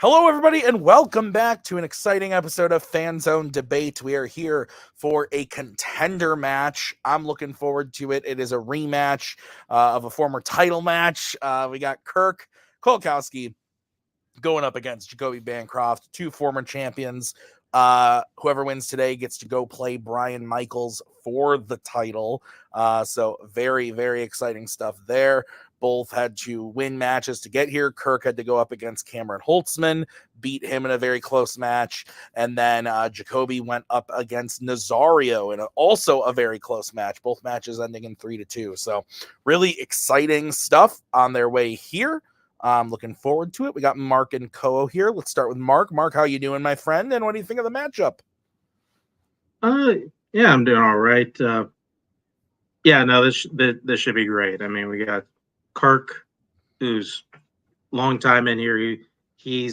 Hello, everybody, and welcome back to an exciting episode of Fanzone Debate. We are here for a contender match. I'm looking forward to it. It is a rematch of a former title match. We got Kirk Kowalkowski going up against Jacoby Bancroft, two former champions. Whoever wins today gets to go play Brian Michaels for the title. So very, very exciting stuff there. Both had to win matches to get here. Kirk had to go up against Cameron Holtzman, beat him in a very close match. And then Jacoby went up against Nazario in also a very close match. Both matches ending in 3-2. So really exciting stuff on their way here. I'm looking forward to it. We got Mark and Ko here. Let's start with Mark. Mark, how you doing, my friend? And what do you think of the matchup? Yeah, I'm doing all right. This should be great. I mean, we got Kirk, who's long time in here. He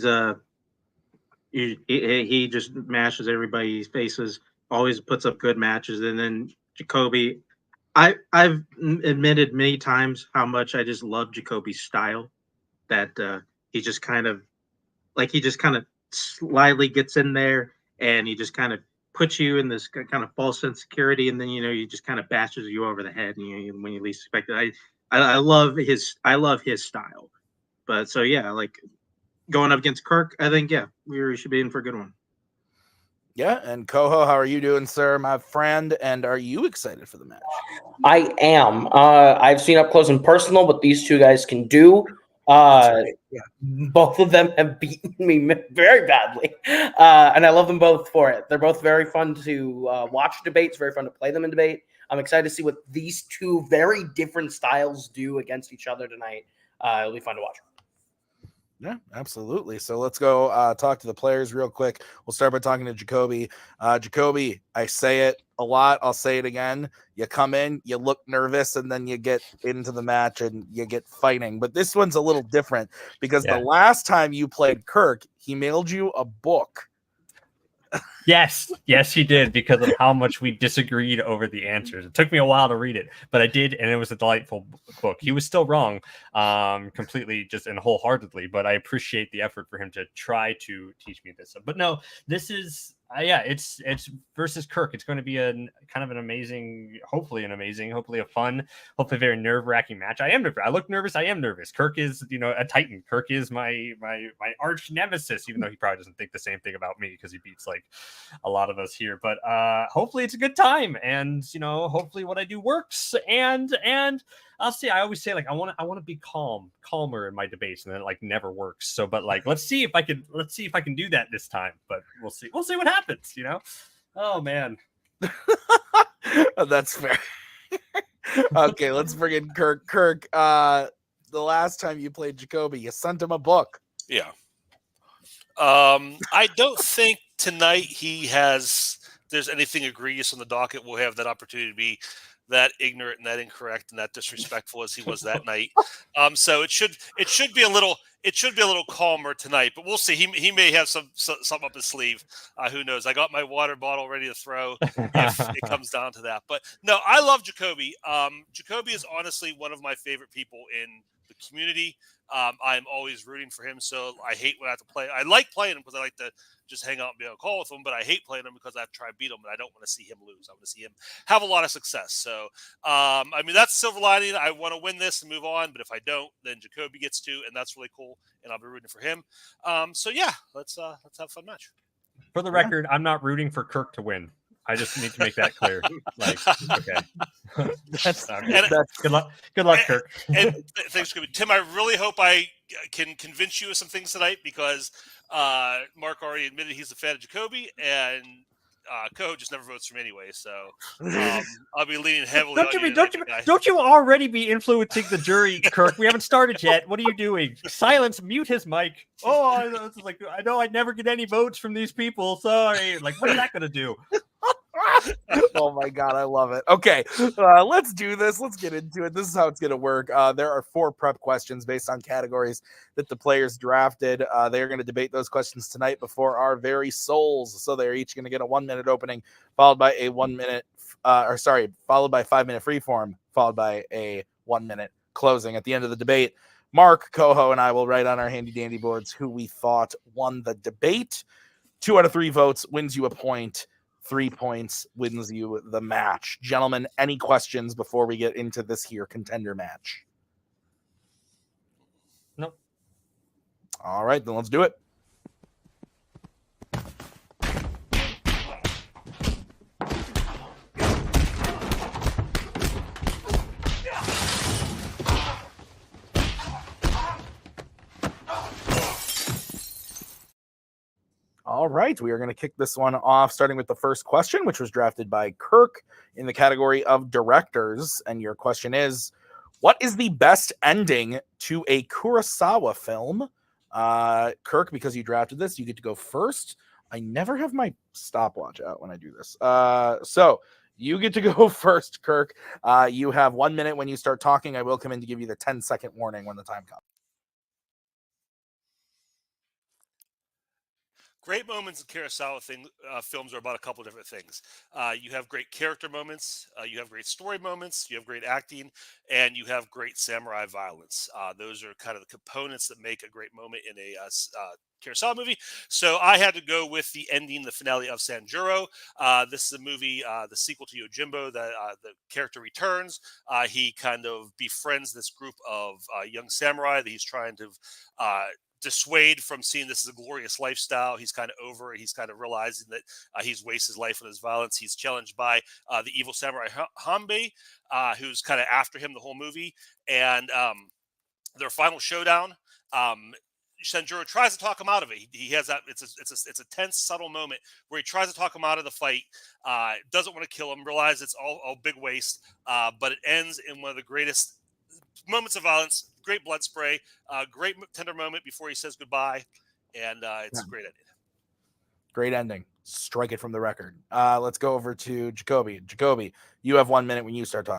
just mashes everybody's faces. Always puts up good matches. And then Jacoby, I've admitted many times how much I just love Jacoby's style. That he just kind of slyly gets in there and he just kind of puts you in this kind of false insecurity, and then he just kind of bashes you over the head and when you least expect it. I love his style. But so yeah, like going up against Kirk, I think we should be in for a good one. Yeah, and Koho, how are you doing, sir, my friend? And are you excited for the match? I am. I've seen up close and personal what these two guys can do. Right. Yeah. Both of them have beaten me very badly, and I love them both for it. They're both very fun to watch debates, very fun to play them in debate. I'm excited to see what these two very different styles do against each other tonight. It'll be fun to watch. Yeah, absolutely. So let's go talk to the players real quick. We'll start by talking to Jacoby. Jacoby, I say it a lot. I'll say it again. You come in, you look nervous, and then you get into the match and you get fighting. But this one's a little different because the last time you played Kirk, he mailed you a book. Yes, he did, because of how much we disagreed over the answers. It took me a while to read it, but I did, and it was a delightful book. He was still wrong, completely, just and wholeheartedly, but I appreciate the effort for him to try to teach me this. But no, this is it's versus Kirk. It's going to be a amazing, hopefully a fun, hopefully very nerve-wracking match. I look nervous. I am nervous. Kirk is, a Titan. Kirk is my arch nemesis, even though he probably doesn't think the same thing about me because he beats like a lot of us here. But hopefully it's a good time, and hopefully what I do works. And I'll see. I always say, like, I want to be calmer in my debates, and then it like never works. So, but like, let's see if I can do that this time. But we'll see what happens. Oh man, that's fair. Okay, let's bring in Kirk. Kirk, the last time you played Jacoby, you sent him a book. Yeah. I don't think tonight there's anything egregious on the docket. We'll have that opportunity to be that ignorant and that incorrect and that disrespectful as he was that night. So it should be a little calmer tonight, but we'll see. He may have something up his sleeve. Who knows? I got my water bottle ready to throw if it comes down to that. But no, I love Jacoby. Jacoby is honestly one of my favorite people in the community. I'm always rooting for him, so I hate when I have to play. I like playing him because I like to just hang out and be on a call with him, but I hate playing him because I have to try to beat him, and I don't want to see him lose. I want to see him have a lot of success. So, that's the silver lining. I want to win this and move on, but if I don't, then Jacoby gets to, and that's really cool, and I'll be rooting for him. So yeah, let's have a fun match. For the record, I'm not rooting for Kirk to win. I just need to make that clear. Like, okay. That's good luck. Good luck, Kirk. And thanks, Tim. I really hope I can convince you of some things tonight, because Mark already admitted he's a fan of Jacoby, and Ko just never votes for me anyway. So I'll be leaning heavily. Don't you already be influencing the jury, Kirk? We haven't started yet. What are you doing? Silence. Mute his mic. Oh, I know I'd never get any votes from these people. Sorry. Like, what is that going to do? Oh my god, I love it. Okay, let's do this. Let's get into it. This is how it's going to work. There are 4 prep questions based on categories that the players drafted. They're going to debate those questions tonight before our very souls. So they're each going to get a 1-minute opening, followed by a 1-minute, followed by 5-minute freeform, followed by a 1-minute closing at the end of the debate. Mark, Coho, and I will write on our handy dandy boards who we thought won the debate. 2 out of 3 votes wins you a point. 3 points wins you the match. Gentlemen, any questions before we get into this here contender match? No. All right, then let's do it. All right, we are going to kick this one off, starting with the first question, which was drafted by Kirk in the category of directors. And your question is, what is the best ending to a Kurosawa film? Kirk, because you drafted this, you get to go first. I never have my stopwatch out when I do this. So you get to go first, Kirk. You have 1 minute when you start talking. I will come in to give you the 10-second warning when the time comes. Great moments in Kurosawa films are about a couple different things. You have great character moments, you have great story moments, you have great acting, and you have great samurai violence. Those are kind of the components that make a great moment in a Kurosawa movie. So I had to go with the ending, the finale of Sanjuro. This is a movie, the sequel to Yojimbo, that the character returns. He kind of befriends this group of young samurai that he's trying to dissuade from seeing this as a glorious lifestyle. He's kind of over it. He's kind of realizing that he's wasted his life on his violence. He's challenged by the evil samurai Hanbei, who's kind of after him the whole movie. And their final showdown, Sanjuro tries to talk him out of it. He has that. It's a tense, subtle moment where he tries to talk him out of the fight. Doesn't want to kill him. Realize it's all big waste. But it ends in one of the greatest moments of violence. Great blood spray. Great tender moment before he says goodbye, and it's a great ending. Great ending. Strike it from the record. Let's go over to Jacoby. Jacoby, you have 1 minute when you start talking.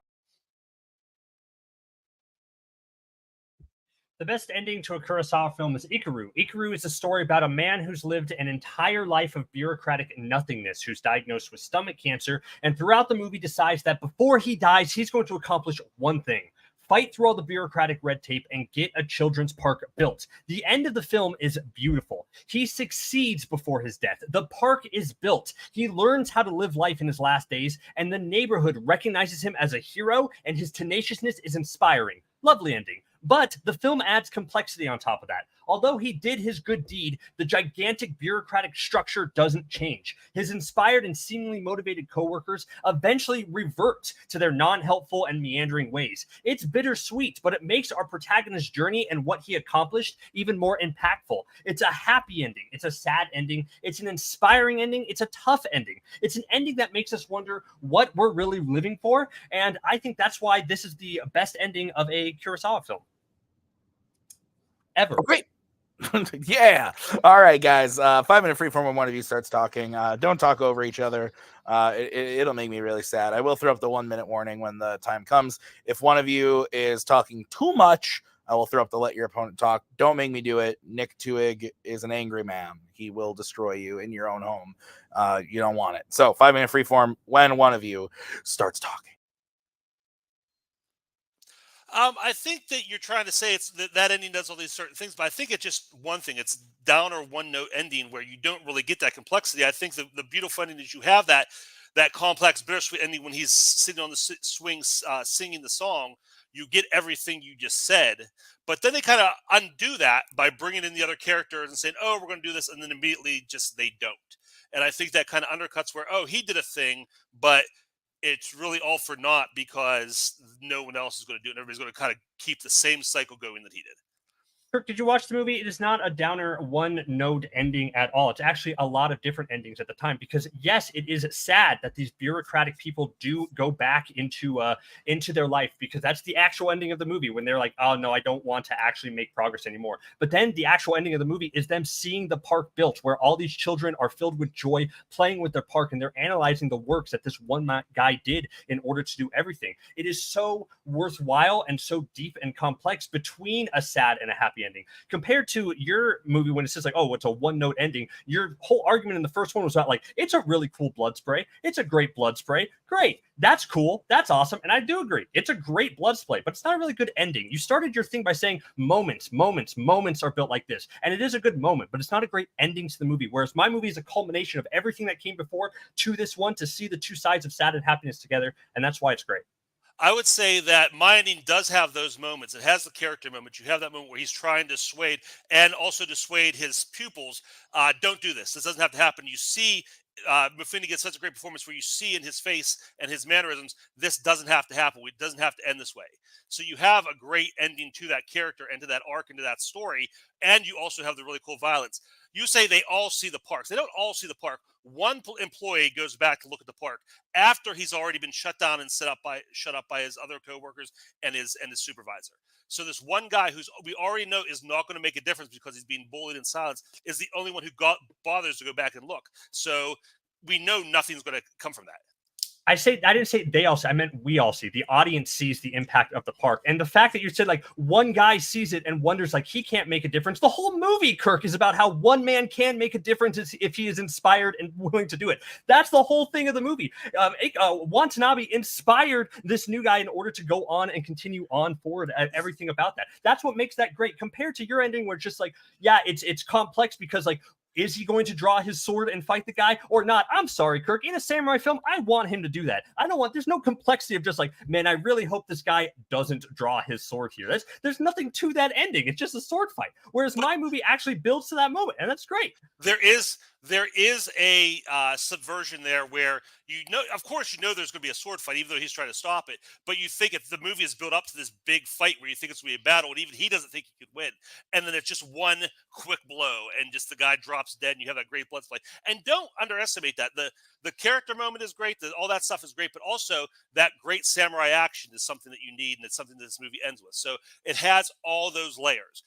The best ending to a Kurosawa film is Ikaru. Ikaru is a story about a man who's lived an entire life of bureaucratic nothingness, who's diagnosed with stomach cancer, and throughout the movie decides that before he dies, he's going to accomplish one thing: fight through all the bureaucratic red tape and get a children's park built. The end of the film is beautiful. He succeeds before his death. The park is built. He learns how to live life in his last days, and the neighborhood recognizes him as a hero, and his tenaciousness is inspiring. Lovely ending. But the film adds complexity on top of that. Although he did his good deed, the gigantic bureaucratic structure doesn't change. His inspired and seemingly motivated coworkers eventually revert to their non-helpful and meandering ways. It's bittersweet, but it makes our protagonist's journey and what he accomplished even more impactful. It's a happy ending. It's a sad ending. It's an inspiring ending. It's a tough ending. It's an ending that makes us wonder what we're really living for, and I think that's why this is the best ending of a Kurosawa film ever. Great. Yeah. All right, guys. 5 minute freeform when one of you starts talking. Don't talk over each other. It'll make me really sad. I will throw up the 1 minute warning when the time comes. If one of you is talking too much, I will throw up the let your opponent talk. Don't make me do it. Nick Tuig is an angry man. He will destroy you in your own home. You don't want it. So 5 minute freeform when one of you starts talking. I think that you're trying to say it's that ending does all these certain things, but I think it's just one thing. It's down or one note ending where you don't really get that complexity. I think the beautiful ending is you have that complex, bittersweet ending when he's sitting on the swings singing the song. You get everything you just said, but then they kind of undo that by bringing in the other characters and saying, "Oh, we're going to do this," and then immediately just they don't. And I think that kind of undercuts where, oh, he did a thing, but it's really all for naught because no one else is going to do it. And everybody's going to kind of keep the same cycle going that he did. Kirk, did you watch the movie? It is not a downer one note ending at all. It's actually a lot of different endings at the time because yes, it is sad that these bureaucratic people do go back into their life because that's the actual ending of the movie when they're like, oh no, I don't want to actually make progress anymore. But then the actual ending of the movie is them seeing the park built where all these children are filled with joy playing with their park and they're analyzing the works that this one guy did in order to do everything. It is so worthwhile and so deep and complex between a sad and a happy happy ending. Compared to your movie when it says like, oh, it's a one-note ending, your whole argument in the first one was about like, it's a really cool blood spray. It's a great blood spray. Great. That's cool. That's awesome. And I do agree. It's a great blood spray, but it's not a really good ending. You started your thing by saying moments are built like this. And it is a good moment, but it's not a great ending to the movie. Whereas my movie is a culmination of everything that came before to this one, to see the two sides of sad and happiness together. And that's why it's great. I would say that my ending does have those moments. It has the character moments. You have that moment where he's trying to dissuade and also dissuade his pupils. Don't do this. This doesn't have to happen. You see, Mufini gets such a great performance where you see in his face and his mannerisms, this doesn't have to happen. It doesn't have to end this way. So you have a great ending to that character and to that arc and to that story. And you also have the really cool violence. You say they all see the parks. They don't all see the park. One employee goes back to look at the park after he's already been shut down and shut up by his other coworkers and his supervisor. So this one guy who's we already know is not going to make a difference because he's being bullied in silence is the only one who bothers to go back and look. So we know nothing's going to come from that. I didn't say they all see. I meant we all see. The audience sees the impact of the park. And the fact that you said like one guy sees it and wonders like he can't make a difference. The whole movie, Kirk, is about how one man can make a difference if he is inspired and willing to do it. That's the whole thing of the movie. Watanabe inspired this new guy in order to go on and continue on forward at everything about that. That's what makes that great compared to your ending where it's just like, yeah, it's complex because like, is he going to draw his sword and fight the guy or not? I'm sorry, Kirk. In a samurai film, I want him to do that. There's no complexity of just like, man, I really hope this guy doesn't draw his sword here. There's nothing to that ending. It's just a sword fight. Whereas my movie actually builds to that moment, and that's great. There is a subversion there where of course there's going to be a sword fight, even though he's trying to stop it. But you think if the movie is built up to this big fight where you think it's going to be a battle, and even he doesn't think he could win, and then it's just one quick blow, and just the guy drops dead, and you have that great blood fight. And don't underestimate that. The character moment is great. All that stuff is great, but also that great samurai action is something that you need, and it's something that this movie ends with. So it has all those layers.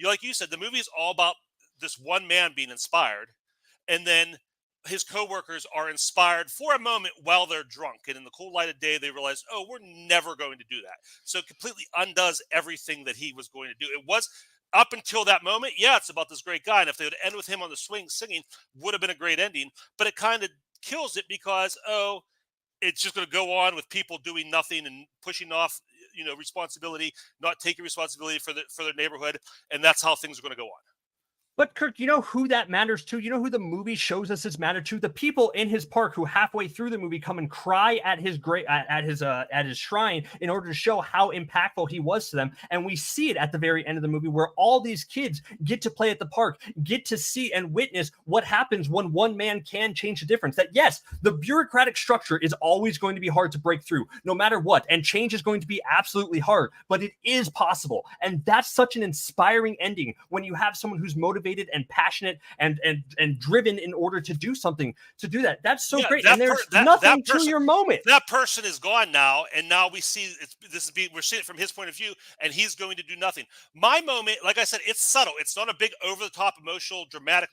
Like you said, the movie is all about this one man being inspired, and then his coworkers are inspired for a moment while they're drunk, and in the cool light of day they realize, oh, we're never going to do that. So it completely undoes everything that he was going to do. It was up until that moment, yeah, it's about this great guy, and if they would end with him on the swing singing, would have been a great ending. But it kind of kills it because it's just going to go on with people doing nothing and pushing off responsibility, not taking responsibility for their neighborhood, and that's how things are going to go on. But Kirk, you know who that matters to? You know who the movie shows us it's mattered to? The people in his park who halfway through the movie come and cry at his at his shrine in order to show how impactful he was to them. And we see it at the very end of the movie where all these kids get to play at the park, get to see and witness what happens when one man can change the difference. That yes, the bureaucratic structure is always going to be hard to break through, no matter what. And change is going to be absolutely hard, but it is possible. And that's such an inspiring ending when you have someone who's motivated and passionate and driven in order to do something to do that. That's so great. And there's nothing to your moment. That person is gone now, and now we see we're seeing it from his point of view, and he's going to do nothing. My moment, like I said, it's subtle. It's not a big over-the-top, emotional, dramatic,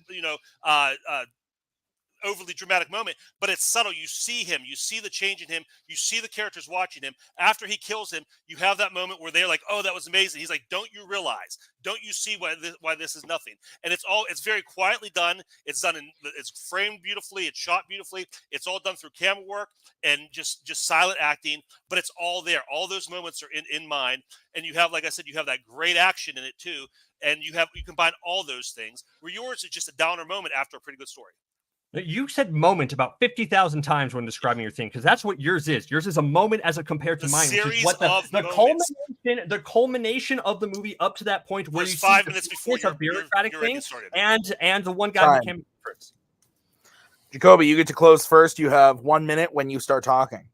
overly dramatic moment, but it's subtle. You see him, you see the change in him, you see the characters watching him. After he kills him, you have that moment where they're like, oh, that was amazing. He's like, don't you realize, don't you see why this is nothing? And it's very quietly done. It's framed beautifully, it's shot beautifully, it's all done through camera work and just silent acting, but it's all there. All those moments are in mind, and you have, like I said, you have that great action in it too, and you combine all those things where yours is just a downer moment after a pretty good story. You said moment about 50,000 times when describing your thing, because that's what yours is. Yours is a moment as compared to mine, which is what the culmination of the movie up to that point where you see 5 minutes before a bureaucratic thing, and the one guy Time. became first. Jacoby, you get to close first. You have 1 minute when you start talking.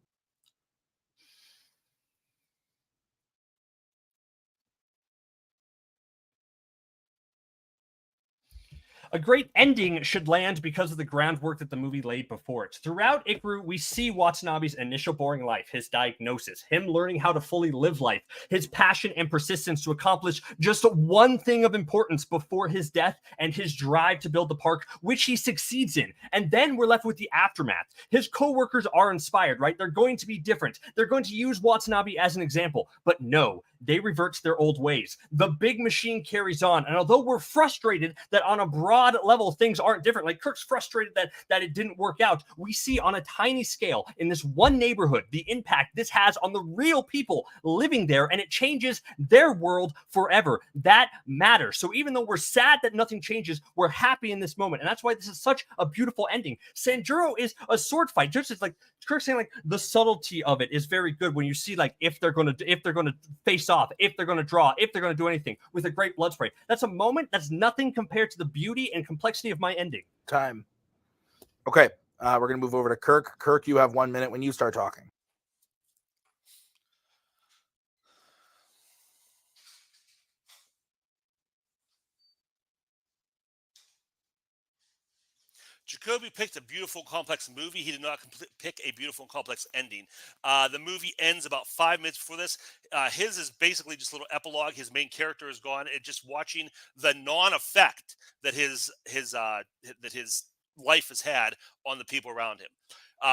A great ending should land because of the groundwork that the movie laid before it. Throughout Ikaru, we see Watanabe's initial boring life, his diagnosis, him learning how to fully live life, his passion and persistence to accomplish just one thing of importance before his death, and his drive to build the park, which he succeeds in. And then we're left with the aftermath. His co-workers are inspired, right? They're going to be different. They're going to use Watanabe as an example, but no, they revert to their old ways. The big machine carries on, and although we're frustrated that on a broad level things aren't different, like Kirk's frustrated that it didn't work out, we see on a tiny scale in this one neighborhood the impact this has on the real people living there, and it changes their world forever. That matters. So even though we're sad that nothing changes, we're happy in this moment, and that's why this is such a beautiful ending. Sanjuro is a sword fight, just as like Kirk saying, like the subtlety of it is very good when you see like if they're gonna face off, if they're gonna draw, if they're gonna do anything with a great blood spray. That's a moment that's nothing compared to the beauty and complexity of my ending. Time. Okay, we're gonna move over to Kirk. Kirk, you have 1 minute when you start talking. Jacoby picked a beautiful, complex movie. He did not pick a beautiful and complex ending. The movie ends about 5 minutes before this. His is basically just a little epilogue. His main character is gone, and just watching the non-effect that his life has had on the people around him.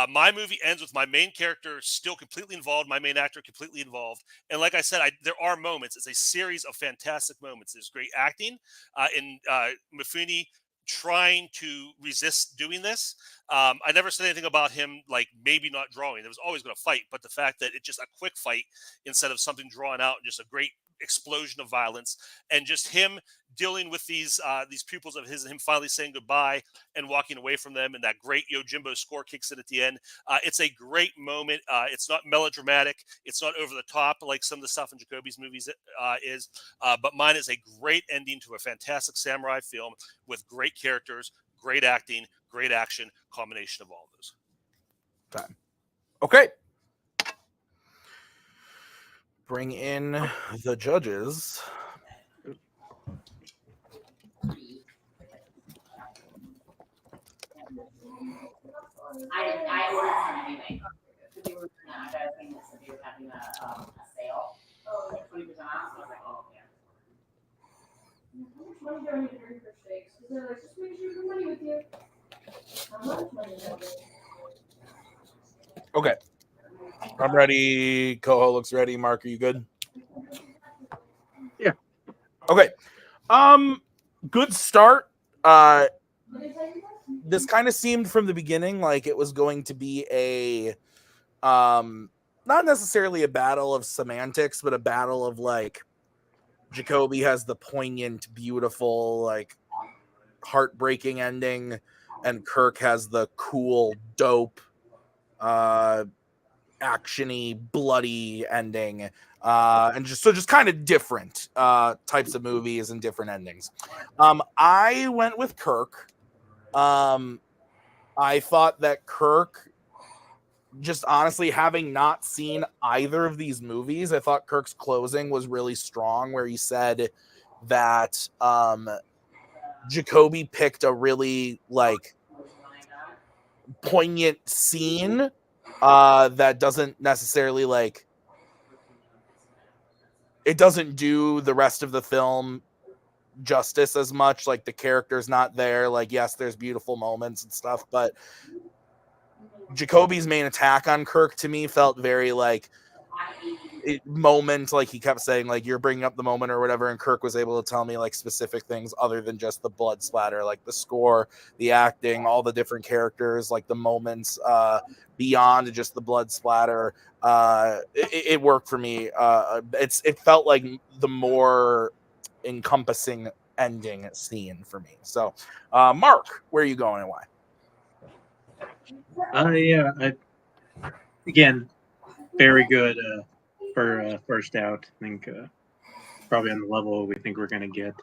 My movie ends with my main character still completely involved, my main actor completely involved. And like I said, there are moments. It's a series of fantastic moments. There's great acting in Mifune trying to resist doing this. I never said anything about him like maybe not drawing. There was always going to fight, but the fact that it's just a quick fight instead of something drawn out, just a great explosion of violence, and just him dealing with these pupils of his, and him finally saying goodbye and walking away from them, and that great Yojimbo score kicks in at the end. It's a great moment. It's not melodramatic. It's not over the top like some of the stuff in Jacoby's movies is, but mine is a great ending to a fantastic samurai film with great characters, great acting, great action, combination of all of those. Time. Okay. Bring in the judges. I ordered some anyway. Because you were I got a thing that said you were having a sale. Oh, like 20% off. So I was like, oh, yeah. How much money do I need to bring for steaks? Because they're like, just make sure you bring money with you. How much money do I bring? Okay. I'm ready. Coho looks ready. Mark, are you good? Yeah. Okay. Good start. This kind of seemed from the beginning like it was going to be a not necessarily a battle of semantics, but a battle of like Jacoby has the poignant, beautiful, like heartbreaking ending, and Kirk has the cool, dope, actiony, bloody ending. And just kind of different types of movies and different endings. I went with Kirk. I thought that Kirk, just honestly, having not seen either of these movies, I thought Kirk's closing was really strong, where he said that Jacoby picked a really like poignant scene that doesn't necessarily like, it doesn't do the rest of the film justice as much. Like the character's not there. Like, yes, there's beautiful moments and stuff, but Jacoby's main attack on Kirk to me felt very like moment, like he kept saying like you're bringing up the moment or whatever, and Kirk was able to tell me like specific things other than just the blood splatter, like the score, the acting, all the different characters, like the moments beyond just the blood splatter. It worked for me. It felt like the more encompassing ending scene for me. So Mark, where are you going and why? Again, very good for first out. I think probably on the level we think we're going to get.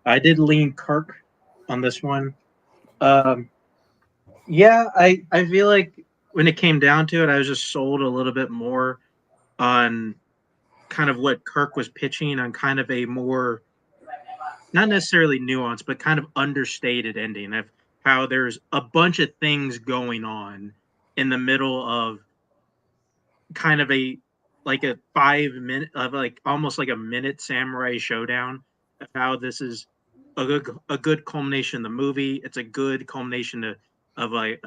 I did lean Kirk on this one. Yeah, I feel like when it came down to it, I was just sold a little bit more on kind of what Kirk was pitching on kind of a more, not necessarily nuanced, but kind of understated ending of how there's a bunch of things going on in the middle of kind of a 5 minute of almost like a minute samurai showdown of how this is a good culmination of the movie. It's a good culmination of a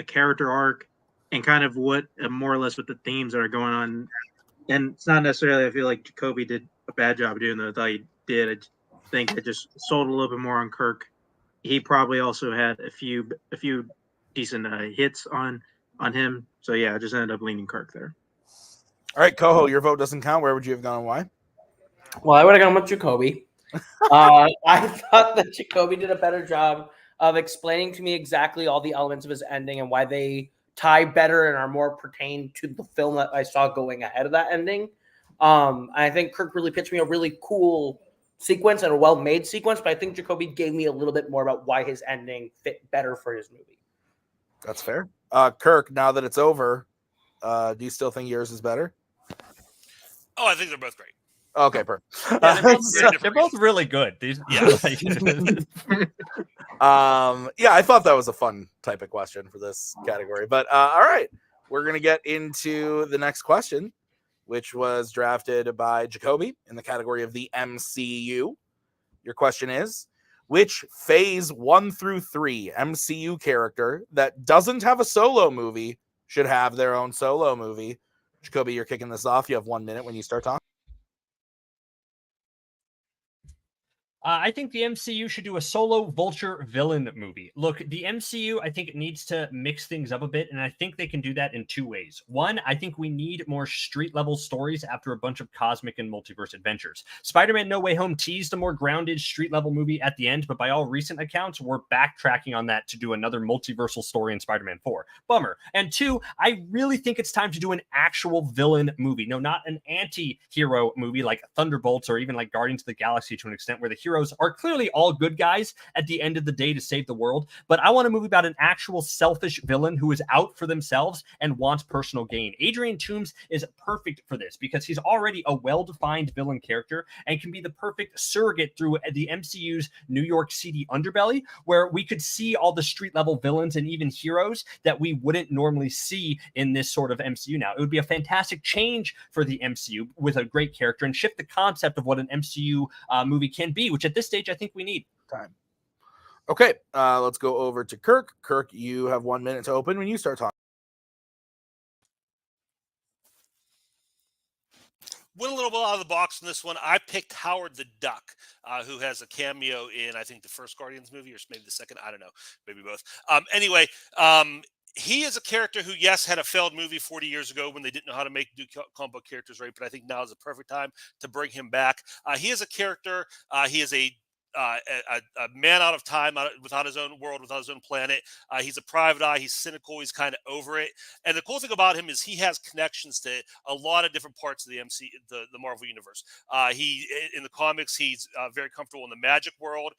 character arc and kind of what more or less what the themes that are going on. And it's not necessarily I feel like Jacoby did a bad job doing that. I thought he did. I think it just sold a little bit more on Kirk. He probably also had a few decent hits on him. So yeah, I just ended up leaning Kirk there. All right, Coho, your vote doesn't count. Where would you have gone and why? Well, I would have gone with Jacoby. I thought that Jacoby did a better job of explaining to me exactly all the elements of his ending and why they tie better and are more pertained to the film that I saw going ahead of that ending. I think Kirk really pitched me a really cool sequence and a well-made sequence, but I think Jacoby gave me a little bit more about why his ending fit better for his movie. That's fair. Kirk, now that it's over, do you still think yours is better? Oh, I think they're both great. Okay, perfect. Yeah, they're both really good. These, yeah. Yeah, I thought that was a fun type of question for this category. But all right, we're going to get into the next question, which was drafted by Jacoby in the category of the MCU. Your question is, which phase 1 through 3 MCU character that doesn't have a solo movie should have their own solo movie? Jacoby, you're kicking this off. You have 1 minute when you start talking. I think the MCU should do a solo Vulture villain movie. Look, the MCU, I think it needs to mix things up a bit, and I think they can do that in 2 ways. One, I think we need more street-level stories after a bunch of cosmic and multiverse adventures. Spider-Man No Way Home teased a more grounded street-level movie at the end, but by all recent accounts, we're backtracking on that to do another multiversal story in Spider-Man 4. Bummer. And 2, I really think it's time to do an actual villain movie. No, not an anti-hero movie like Thunderbolts or even like Guardians of the Galaxy to an extent where the hero are clearly all good guys at the end of the day to save the world, but I want a movie about an actual selfish villain who is out for themselves and wants personal gain. Adrian Toomes is perfect for this because he's already a well-defined villain character and can be the perfect surrogate through the MCU's New York City underbelly, where we could see all the street-level villains and even heroes that we wouldn't normally see in this sort of MCU now. It would be a fantastic change for the MCU with a great character and shift the concept of what an MCU movie can be, which at this stage I think we need. Time. Okay, let's go over to Kirk. Kirk, you have 1 minute to open when you start talking. Went a little bit out of the box in this one. I picked Howard the Duck, who has a cameo in, I think, the first Guardians movie, or maybe the second. I don't know. Maybe both. Anyway, he is a character who, yes, had a failed movie 40 years ago when they didn't know how to do comic book characters right, but I think now is the perfect time to bring him back. He is a character. He is a man out of time, without his own world, without his own planet. He's a private eye. He's cynical. He's kind of over it. And the cool thing about him is he has connections to a lot of different parts of the the Marvel universe. He in the comics, he's very comfortable in the magic world.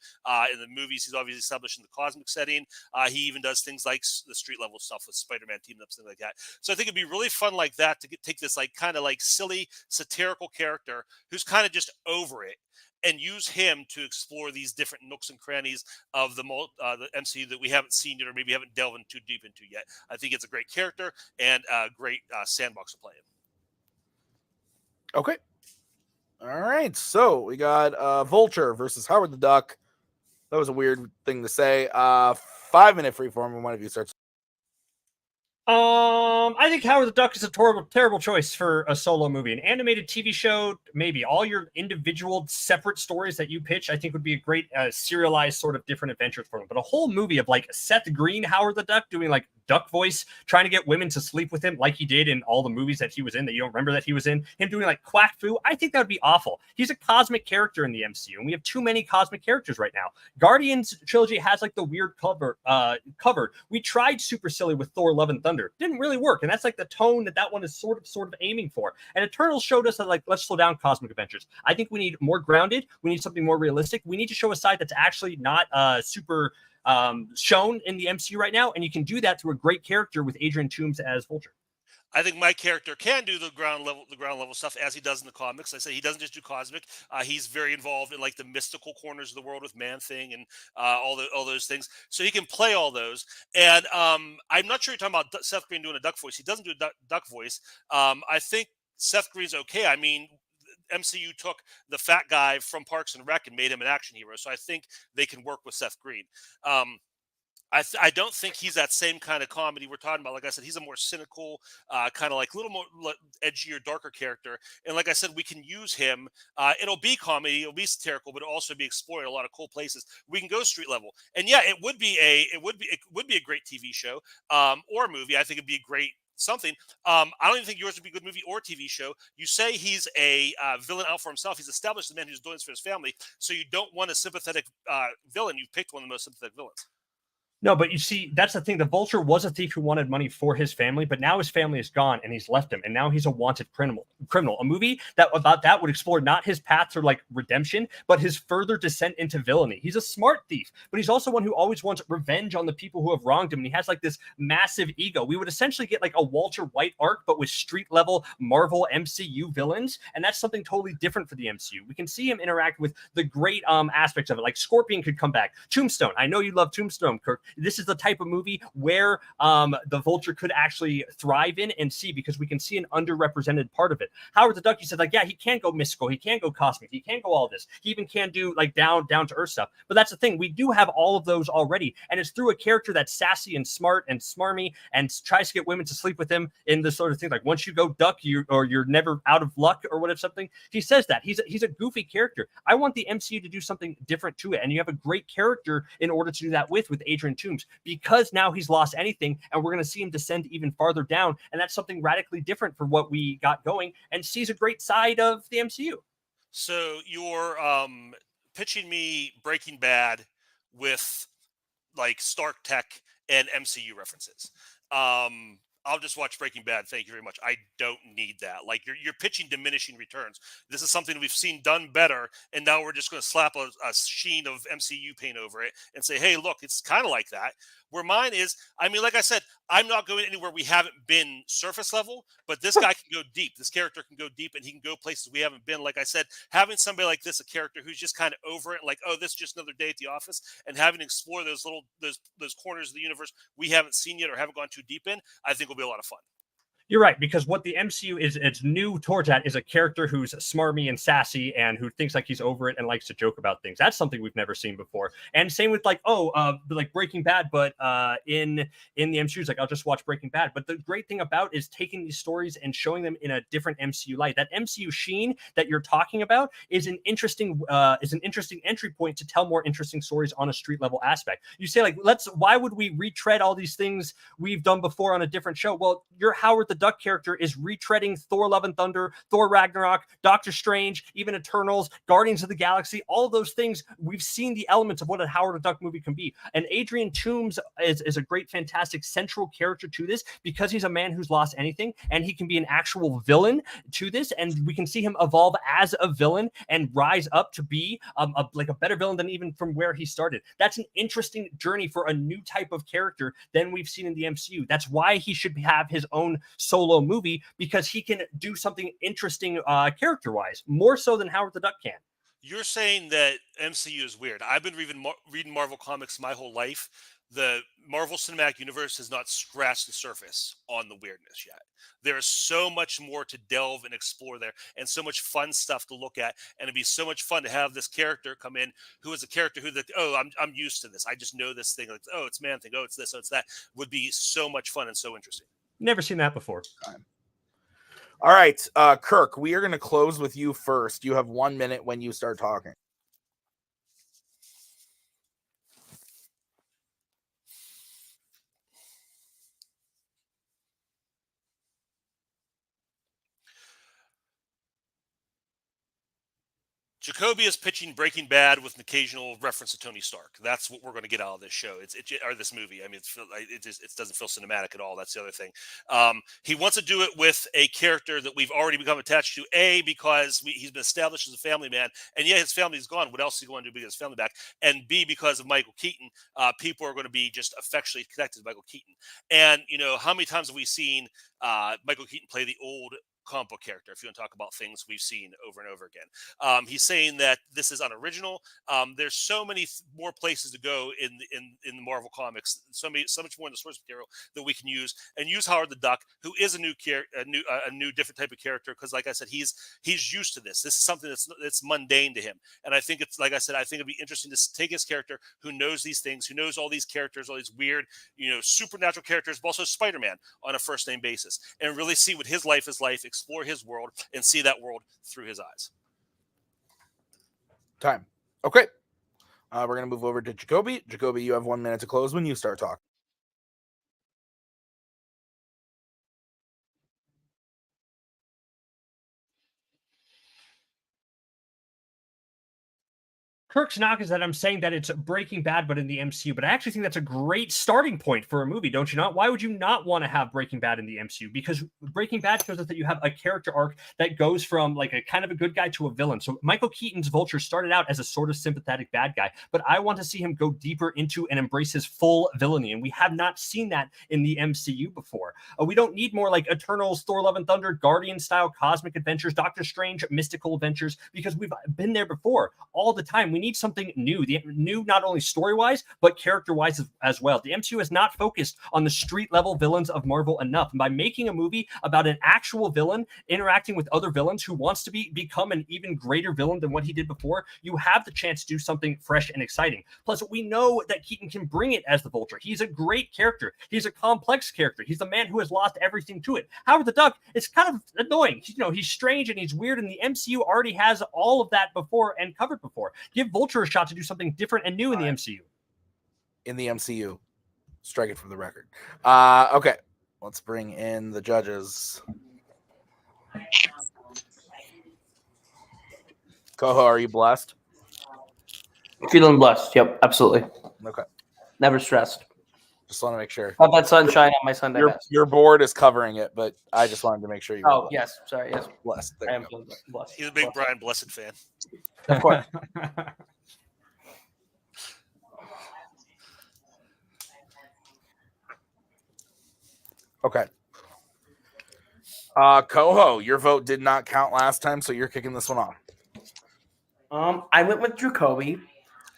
In the movies, he's obviously established in the cosmic setting. He even does things like the street level stuff with Spider-Man teaming up, things like that. So I think it'd be really fun like that to take this kind of silly satirical character who's kind of just over it, and use him to explore these different nooks and crannies of the MCU that we haven't seen yet, or maybe haven't delved too deep into yet. I think it's a great character and a great sandbox to play in. Okay. All right. So we got Vulture versus Howard the Duck. That was a weird thing to say. 5 minute freeform when one of you starts. I think Howard the Duck is a terrible choice for a solo movie. An animated TV show, maybe. All your individual separate stories that you pitch, I think would be a great serialized sort of different adventures for them. But a whole movie of Seth Green, Howard the Duck, doing duck voice, trying to get women to sleep with him like he did in all the movies that he was in that you don't remember that he was in, him doing Quack Fu, I think that would be awful. He's a cosmic character in the MCU, and we have too many cosmic characters right now. Guardians trilogy has the weird covered. We tried super silly with Thor Love and Thunder. Didn't really work, and that's the tone that one is sort of aiming for. And Eternals showed us that let's slow down cosmic adventures. I think we need more grounded. We need something more realistic. We need to show a side that's actually not super shown in the MCU right now, and you can do that through a great character with Adrian Toomes as Vulture. I think my character can do the ground level stuff as he does in the comics. I say he doesn't just do cosmic. He's very involved in like the mystical corners of the world with Man Thing and all those things. So he can play all those. And I'm not sure you're talking about Seth Green doing a duck voice. He doesn't do a duck voice. I think Seth Green's okay. I mean, MCU took the fat guy from Parks and Rec and made him an action hero. So I think they can work with Seth Green. I don't think he's that same kind of comedy we're talking about. Like I said, he's a more cynical, kind of like a little more edgier, darker character. And like I said, we can use him. It'll be comedy, it'll be satirical, but it'll also be exploring a lot of cool places. We can go street level, and yeah, it would be a great TV show or a movie. I think it'd be a great something. I don't even think yours would be a good movie or TV show. You say he's a villain out for himself. He's established as a man who's doing this for his family. So you don't want a sympathetic villain. You've picked one of the most sympathetic villains. No, but you see, that's the thing. The Vulture was a thief who wanted money for his family, but now his family is gone and he's left him, and now he's a wanted criminal. A movie about that would explore not his path to like redemption, but his further descent into villainy. He's a smart thief, but he's also one who always wants revenge on the people who have wronged him, and he has like this massive ego. We would essentially get like a Walter White arc, but with street level Marvel MCU villains, and that's something totally different for the MCU. We can see him interact with the great aspects of it, like Scorpion could come back. Tombstone. I know you love Tombstone, Kirk. This is the type of movie where the Vulture could actually thrive in and see, because we can see an underrepresented part of it. Howard the Duck, you said, like, yeah, he can go mystical, he can go cosmic, he can go all this. He even can do like down to earth stuff. But that's the thing, we do have all of those already, and it's through a character that's sassy and smart and smarmy and tries to get women to sleep with him in this sort of thing. Like, once you go duck, you're never out of luck or whatever something. He says that he's a goofy character. I want the MCU to do something different to it, and you have a great character in order to do that with Adrian Toomes, because now he's lost anything, and we're going to see him descend even farther down, and that's something radically different from what we got going, and sees a great side of the MCU. So you're pitching me Breaking Bad with like Stark Tech and MCU references. I'll just watch Breaking Bad. Thank you very much. I don't need that. Like you're pitching diminishing returns. This is something we've seen done better, and now we're just going to slap a sheen of MCU paint over it and say, "Hey, look, it's kind of like that." Where mine is, I mean, like I said, I'm not going anywhere we haven't been surface level, but this guy can go deep. This character can go deep, and he can go places we haven't been. Like I said, having somebody like this, a character who's just kind of over it, like, oh, this is just another day at the office, and having to explore those corners of the universe we haven't seen yet or haven't gone too deep in, I think will be a lot of fun. You're right, because what the MCU is, it's new towards that, is a character who's smarmy and sassy and who thinks like he's over it and likes to joke about things. That's something we've never seen before. And same with like, like Breaking Bad, but in the MCU, like, I'll just watch Breaking Bad. But the great thing about is taking these stories and showing them in a different MCU light. That MCU sheen that you're talking about is an interesting entry point to tell more interesting stories on a street level aspect. You say like, why would we retread all these things we've done before on a different show? Well, you're Howard the Duck character is retreading Thor Love and Thunder, Thor Ragnarok, Doctor Strange, even Eternals, Guardians of the Galaxy. All of those things, we've seen the elements of what a Howard the Duck movie can be. And Adrian Toomes is a great, fantastic central character to this, because he's a man who's lost anything, and he can be an actual villain to this, and we can see him evolve as a villain and rise up to be like a better villain than even from where he started. That's an interesting journey for a new type of character than we've seen in the MCU. That's why he should have his own solo movie, because he can do something interesting character-wise, more so than Howard the Duck can. You're saying that MCU is weird. I've been reading Marvel comics my whole life. The Marvel Cinematic Universe has not scratched the surface on the weirdness yet. There is so much more to delve and explore there, and so much fun stuff to look at. And it'd be so much fun to have this character come in, who is a character who, I'm used to this. I just know this thing. Like, oh, it's Man Thing. Oh, it's this. Oh, it's that. Would be so much fun and so interesting. Never seen that before. All right, Kirk, we are going to close with you first. You have 1 minute when you start talking. Jacoby is pitching Breaking Bad with an occasional reference to Tony Stark. That's what we're going to get out of this show. Or this movie. I mean, it doesn't feel cinematic at all. That's the other thing. He wants to do it with a character that we've already become attached to. A, because he's been established as a family man, and yeah, his family's gone. What else is he going to do to get his family back? And B, because of Michael Keaton, people are going to be just affectionately connected to Michael Keaton. And how many times have we seen Michael Keaton play the old comic book character, if you want to talk about things we've seen over and over again? He's saying that this is unoriginal. There's so many more places to go in the Marvel comics, so much more in the source material that we can use, and use Howard the Duck, who is a new different type of character, because like I said, he's used to this. This is something that's mundane to him, and I think it's, like I said, I think it'd be interesting to take his character who knows these things, who knows all these characters, all these weird, supernatural characters, but also Spider-Man on a first name basis, and really see what his life is like, explore his world, and see that world through his eyes. Time. Okay. We're going to move over to Jacoby. Jacoby, you have 1 minute to close when you start talking. Kirk's knock is that I'm saying that it's Breaking Bad, but in the MCU. But I actually think that's a great starting point for a movie, don't you not? Why would you not want to have Breaking Bad in the MCU? Because Breaking Bad shows us that you have a character arc that goes from like a kind of a good guy to a villain. So Michael Keaton's Vulture started out as a sort of sympathetic bad guy, but I want to see him go deeper into and embrace his full villainy. And we have not seen that in the MCU before. We don't need more like Eternals, Thor, Love and Thunder, Guardian style cosmic adventures, Doctor Strange, mystical adventures, because we've been there before all the time. We need something new, new not only story-wise, but character-wise as well. The MCU has not focused on the street-level villains of Marvel enough. And by making a movie about an actual villain interacting with other villains who wants to become an even greater villain than what he did before, you have the chance to do something fresh and exciting. Plus, we know that Keaton can bring it as the Vulture. He's a great character. He's a complex character. He's the man who has lost everything to it. Howard the Duck is kind of annoying. He's strange and he's weird, and the MCU already has all of that before and covered before. Give Vulture a shot to do something different and new in the MCU. In the MCU. Strike it from the record. Okay. Let's bring in the judges. Coho, are you blessed? Feeling blessed. Yep, absolutely. Okay. Never stressed. Just want to make sure. Got that sunshine on my Sunday best. Your board is covering it, but I just wanted to make sure you were blessed. Yes. Sorry. Yes. Blessed. I am feeling blessed. He's a big Brian Blessed fan. Of course. Okay. Coho, your vote did not count last time, so you're kicking this one off. I went with Jacoby.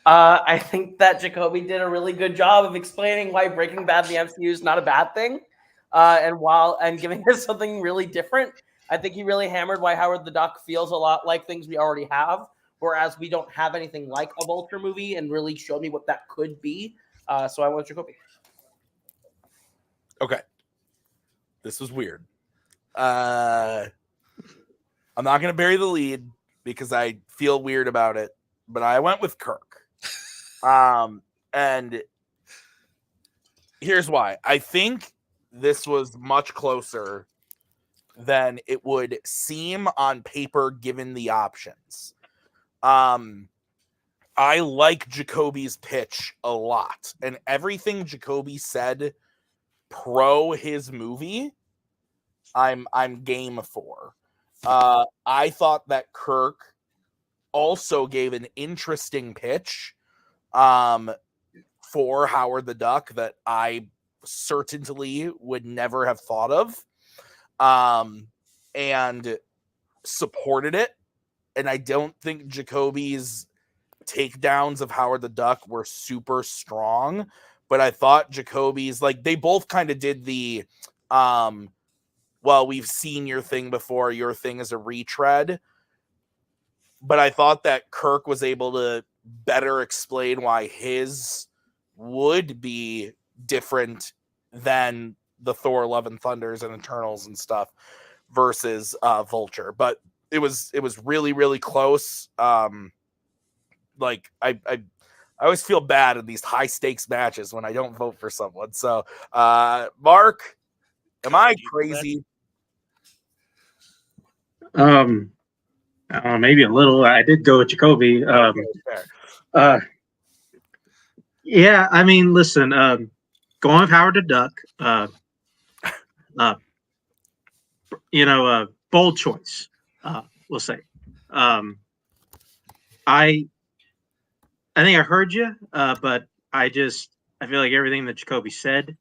I think that Jacoby did a really good job of explaining why Breaking Bad in the MCU is not a bad thing, and giving us something really different. I think he really hammered why Howard the Duck feels a lot like things we already have, whereas we don't have anything like a Vulture movie, and really showed me what that could be. So I went with Jacoby. Okay. This was weird. I'm not going to bury the lead because I feel weird about it, but I went with Kirk. And here's why. I think this was much closer than it would seem on paper given the options. I like Jacoby's pitch a lot, and everything Jacoby said pro his movie, I'm game for. I thought that Kirk also gave an interesting pitch for Howard the Duck that I certainly would never have thought of, and supported it. And I don't think Jacoby's takedowns of Howard the Duck were super strong, but I thought Jacoby's, like, they both kind of did the well, we've seen your thing before, your thing is a retread. But I thought that Kirk was able to better explain why his would be different than the Thor, Love and Thunders and Eternals and stuff versus Vulture. But it was really, really close. Like I always feel bad in these high stakes matches when I don't vote for someone. So Mark, am I crazy? Maybe a little. I did go with Jacoby. Fair. Yeah, I mean, listen, going with Howard the Duck, bold choice, we'll say. I think I heard you, but I feel like everything that Jacoby said,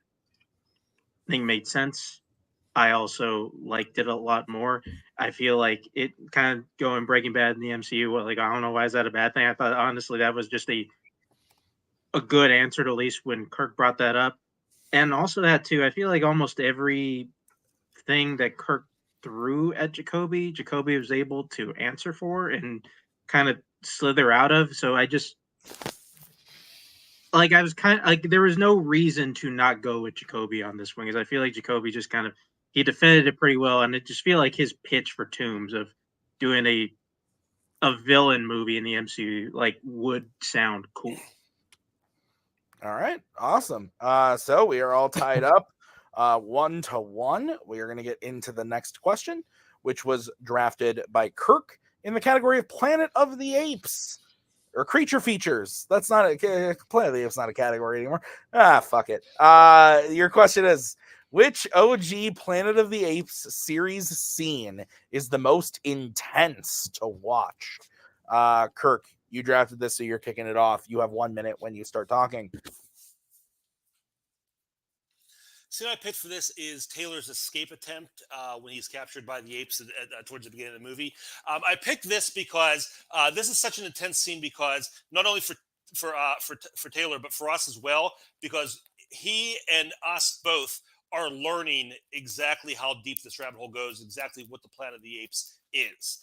I think made sense. I also liked it a lot more. I feel like it kind of going Breaking Bad in the MCU. Well, like, I don't know why is that a bad thing. I thought honestly that was just a good answer, to at least when Kirk brought that up. And also that too, I feel like almost every thing that Kirk threw at Jacoby was able to answer for and kind of slither out of. So I just like I was kind of like there was no reason to not go with Jacoby on this one because I feel like Jacoby just kind of he defended it pretty well, and it just feel like his pitch for Toombs of doing a villain movie in the MCU like would sound cool. All right, awesome. So we are all tied up 1-1. We are going to get into the next question, which was drafted by Kirk in the category of Planet of the Apes or creature features. That's not a Planet of the Apes, not a category anymore. Fuck it. Your question is, which OG Planet of the Apes series scene is the most intense to watch? Kirk, you drafted this, so you're kicking it off. You have 1 minute when you start talking. So what I picked for this is Taylor's escape attempt when he's captured by the apes towards the beginning of the movie. I picked this because this is such an intense scene because not only for Taylor but for us as well, because he and us both are learning exactly how deep this rabbit hole goes, exactly what the Planet of the Apes is.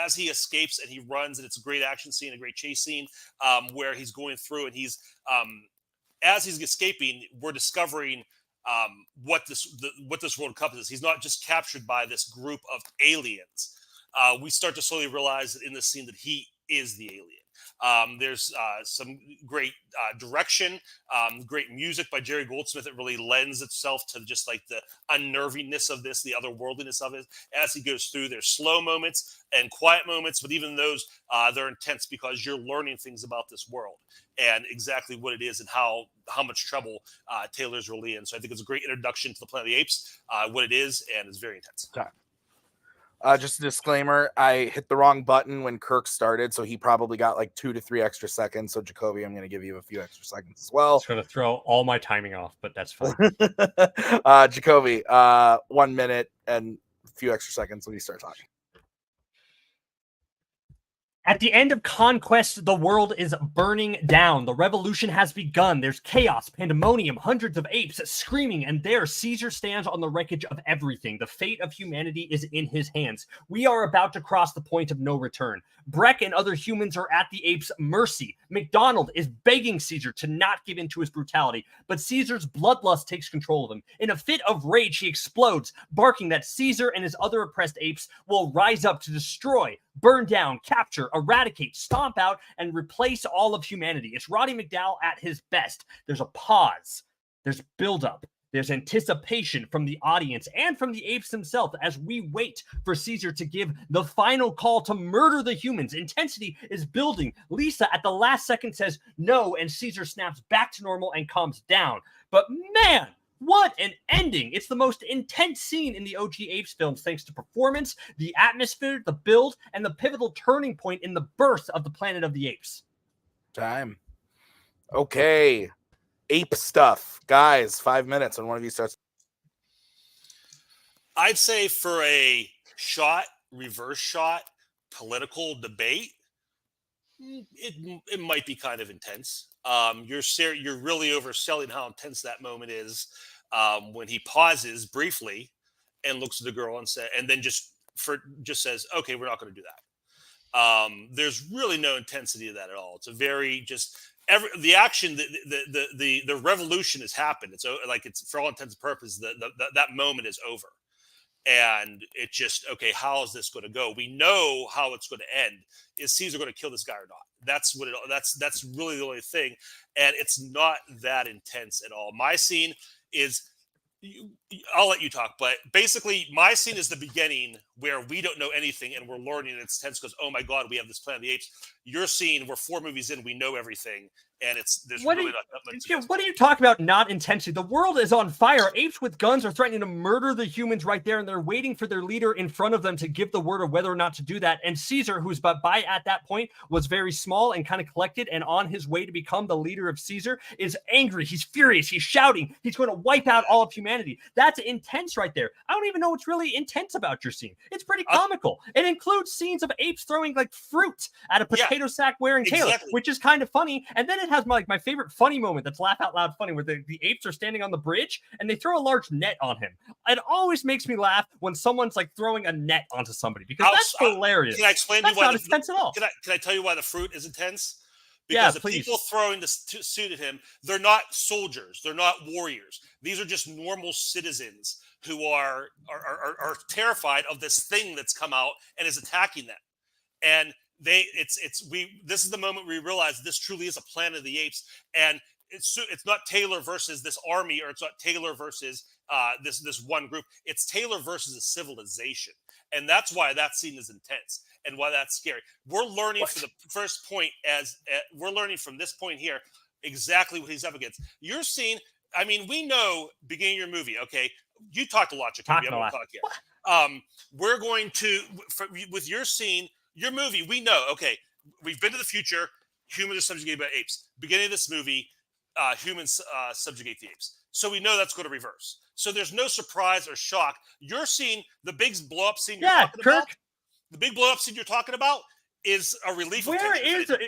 As he escapes and he runs, and it's a great action scene, a great chase scene where he's going through and he's as he's escaping, we're discovering what this world encompasses. He's not just captured by this group of aliens. We start to slowly realize that in this scene that he is the alien. There's some great direction, great music by Jerry Goldsmith that really lends itself to just like the unnervingness of this, the otherworldliness of it. As he goes through, there's slow moments and quiet moments, but even those, they're intense because you're learning things about this world and exactly what it is and how much trouble Taylor's really in. So I think it's a great introduction to the Planet of the Apes, what it is, and it's very intense. Okay. Just a disclaimer, I hit the wrong button when Kirk started, so he probably got like 2 to 3 extra seconds. So Jacoby, I'm going to give you a few extra seconds as well. It's going to throw all my timing off, but that's fine. Jacoby, 1 minute and a few extra seconds when you start talking. At the end of Conquest, the world is burning down. The revolution has begun. There's chaos, pandemonium, hundreds of apes screaming, and there Caesar stands on the wreckage of everything. The fate of humanity is in his hands. We are about to cross the point of no return. Breck and other humans are at the apes' mercy. McDonald is begging Caesar to not give in to his brutality, but Caesar's bloodlust takes control of him. In a fit of rage, he explodes, barking that Caesar and his other oppressed apes will rise up to destroy, burn down, capture, eradicate, stomp out, and replace all of humanity. It's Roddy McDowall at his best. There's a pause. There's buildup. There's anticipation from the audience and from the apes themselves as we wait for Caesar to give the final call to murder the humans. Intensity is building. Lisa at the last second says no, and Caesar snaps back to normal and calms down. But man, what an ending. It's the most intense scene in the OG Apes films thanks to performance, the atmosphere, the build, and the pivotal turning point in the birth of the Planet of the Apes. Time. Okay. Ape stuff. Guys, 5 minutes when one of you starts. I'd say for a reverse shot, political debate, it might be kind of intense. You're really overselling how intense that moment is when he pauses briefly and looks at the girl and then just says, "Okay, we're not going to do that." There's really no intensity to that at all. It's a very just the action, the revolution has happened. It's like it's for all intents and purposes that moment is over. And it just, okay, how is this going to go? We know how it's going to end. Is Caesar going to kill this guy or not? That's really the only thing. And it's not that intense at all. My scene is, I'll let you talk, but basically my scene is the beginning where we don't know anything and we're learning, and it's tense because, oh my God, we have this Planet of the Apes. Your scene, we're 4 movies in, we know everything, and there's really not that much. What are you talking about? Not intensity. The world is on fire. Apes with guns are threatening to murder the humans right there, and they're waiting for their leader in front of them to give the word of whether or not to do that. And Caesar, who's by at that point was very small and kind of collected and on his way to become the leader of Caesar, is angry. He's furious. He's shouting. He's going to wipe out all of humanity. That's intense right there. I don't even know what's really intense about your scene. It's pretty comical. It includes scenes of apes throwing like fruit at a potato sack wearing Taylor, which is kind of funny. And then it has my favorite funny moment that's laugh out loud funny, where the apes are standing on the bridge and they throw a large net on him. It always makes me laugh when someone's like throwing a net onto somebody, because that's hilarious. Can I explain to you why not intense at all? Can I tell you why the fruit is intense? Because the people throwing the suit at him, they're not soldiers, they're not warriors. These are just normal citizens who are terrified of this thing that's come out and is attacking them. And this is the moment we realize this truly is a Planet of the Apes, and it's not Taylor versus this army, or it's not Taylor versus this one group. It's Taylor versus a civilization, and that's why that scene is intense and why that's scary. We're learning from the first point we're learning from this point here exactly what he's up against. Your scene, I mean, we know beginning of your movie. Okay, you talked a lot, Jacoby. I'm going to talk here. We're going to with your scene. Your movie, we know, okay, we've been to the future, humans are subjugated by apes. Beginning of this movie, humans subjugate the apes. So we know that's going to reverse. So there's no surprise or shock. You're seeing the big blow-up scene you're talking about. The big blow-up scene you're talking about is a relief.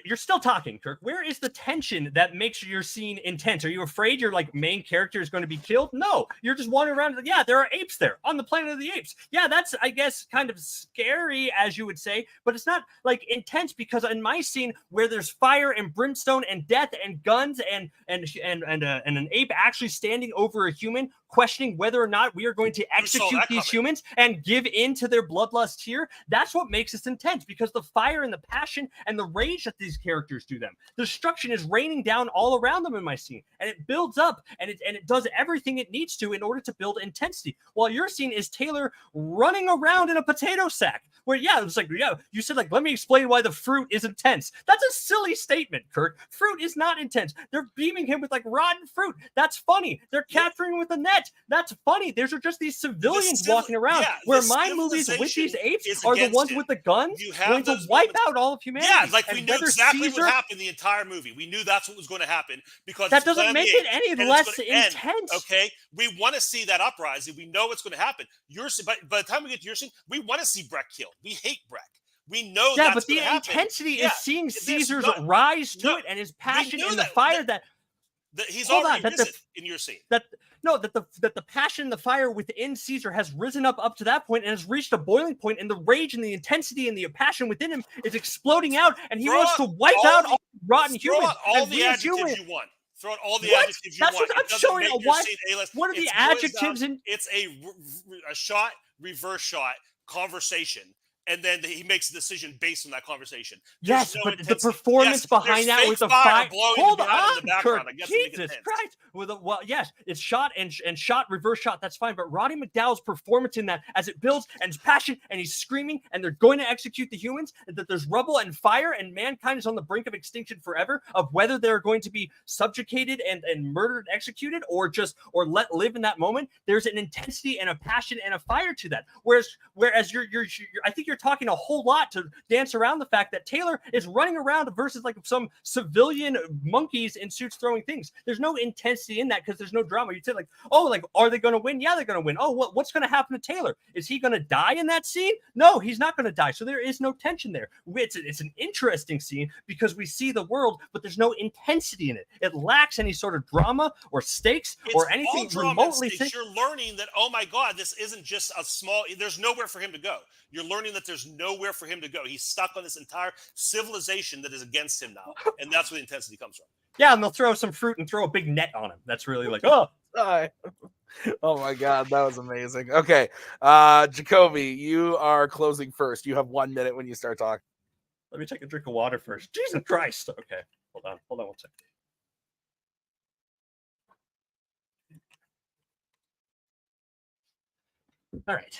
You're still talking, Kirk. Where is the tension that makes your scene intense? Are you afraid your main character is going to be killed? No, you're just wandering around. Yeah, there are apes there on the Planet of the Apes. Yeah, that's, I guess, kind of scary, as you would say, but it's not intense, because in my scene where there's fire and brimstone and death and guns and an ape actually standing over a human, questioning whether or not we are going to execute these humans and give in to their bloodlust here. That's what makes this intense, because the fire and the passion and the rage that these characters do them. The destruction is raining down all around them in my scene, and it builds up, and it does everything it needs to in order to build intensity. While your scene is Taylor running around in a potato sack, where it's you said let me explain why the fruit is intense. That's a silly statement, Kirk. Fruit is not intense. They're beaming him with rotten fruit. That's funny. They're capturing him with a net. That's funny. There's just these civilians walking around. Where my movies with these apes are the ones with the guns going to wipe out all of humanity. Yeah, we knew exactly what happened the entire movie. We knew that's what was going to happen, because that doesn't make it any less intense. Okay, we want to see that uprising. We know what's going to happen. But by the time we get to your scene, we want to see Breck killed. We hate Breck. We know that's but the intensity is seeing Caesar's rise to it, and his passion and the fire that he's already risen in your scene. That the passion and the fire within Caesar has risen up to that point and has reached a boiling point, and the rage and the intensity and the passion within him is exploding out, and he wants to wipe out all rotten humans. All the adjectives you want. Throw out all the adjectives you want. That's what I'm showing. What are the adjectives? It's a shot, reverse shot conversation. And then he makes a decision based on that conversation. Yes, but the performance behind that with the fire. Hold on, Kirk. Jesus Christ. Yes, it's shot and shot, reverse shot. That's fine. But Roddy McDowall's performance in that, as it builds and his passion, and he's screaming, and they're going to execute the humans, and that there's rubble and fire, and mankind is on the brink of extinction forever, of whether they're going to be subjugated and murdered, executed, or let live in that moment. There's an intensity and a passion and a fire to that. Whereas you're I think you're talking a whole lot to dance around the fact that Taylor is running around versus some civilian monkeys in suits throwing things. There's no intensity in that, because there's no drama. You'd say are they going to win? Yeah, they're going to win. Oh, what's going to happen to Taylor? Is he going to die in that scene? No, he's not going to die. So there is no tension there. It's an interesting scene because we see the world, but there's no intensity in it. It lacks any sort of drama or stakes or anything remotely. You're learning that, oh my God, this isn't just a small. There's nowhere for him to go. You're learning that there's nowhere for him to go. He's stuck on this entire civilization that is against him now. And that's where the intensity comes from. Yeah, and they'll throw some fruit and throw a big net on him. That's really oh my God, that was amazing. Okay, Jacoby, you are closing first. You have 1 minute when you start talking. Let me take a drink of water first. Jesus Christ. Okay, hold on 1 second. All right.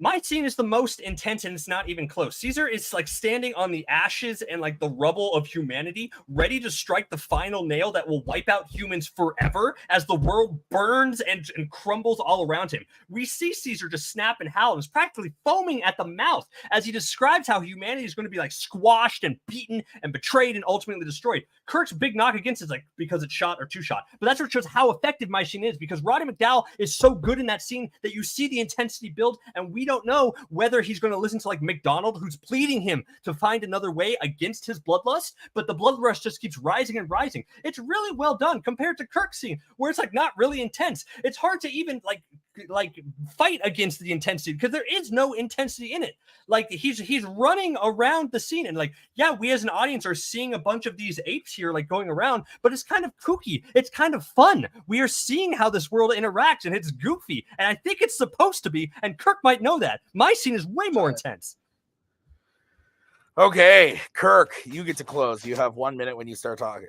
My scene is the most intense, and it's not even close. Caesar is like standing on the ashes and like the rubble of humanity, ready to strike the final nail that will wipe out humans forever as the world burns and crumbles all around him. We see Caesar just snap and howl and is practically foaming at the mouth as he describes how humanity is going to be like squashed and beaten and betrayed and ultimately destroyed. Kirk's big knock against it is like because it's shot or two shot. But that's what shows how effective my scene is, because Roddy McDowall is so good in that scene that you see the intensity build, and we don't know whether he's going to listen to like McDonald, who's pleading him to find another way against his bloodlust, but the bloodlust just keeps rising and rising. It's really well done compared to Kirk's scene, where it's like not really intense. It's hard to even like fight against the intensity because there is no intensity in it. Like he's running around the scene, and like, yeah, we as an audience are seeing a bunch of these apes here like going around, but it's kind of kooky. It's kind of fun. We are seeing how this world interacts, and it's goofy, and I think it's supposed to be, and Kirk might know that. My scene is way more intense. Okay, Kirk, you get to close. You have 1 minute when you start talking.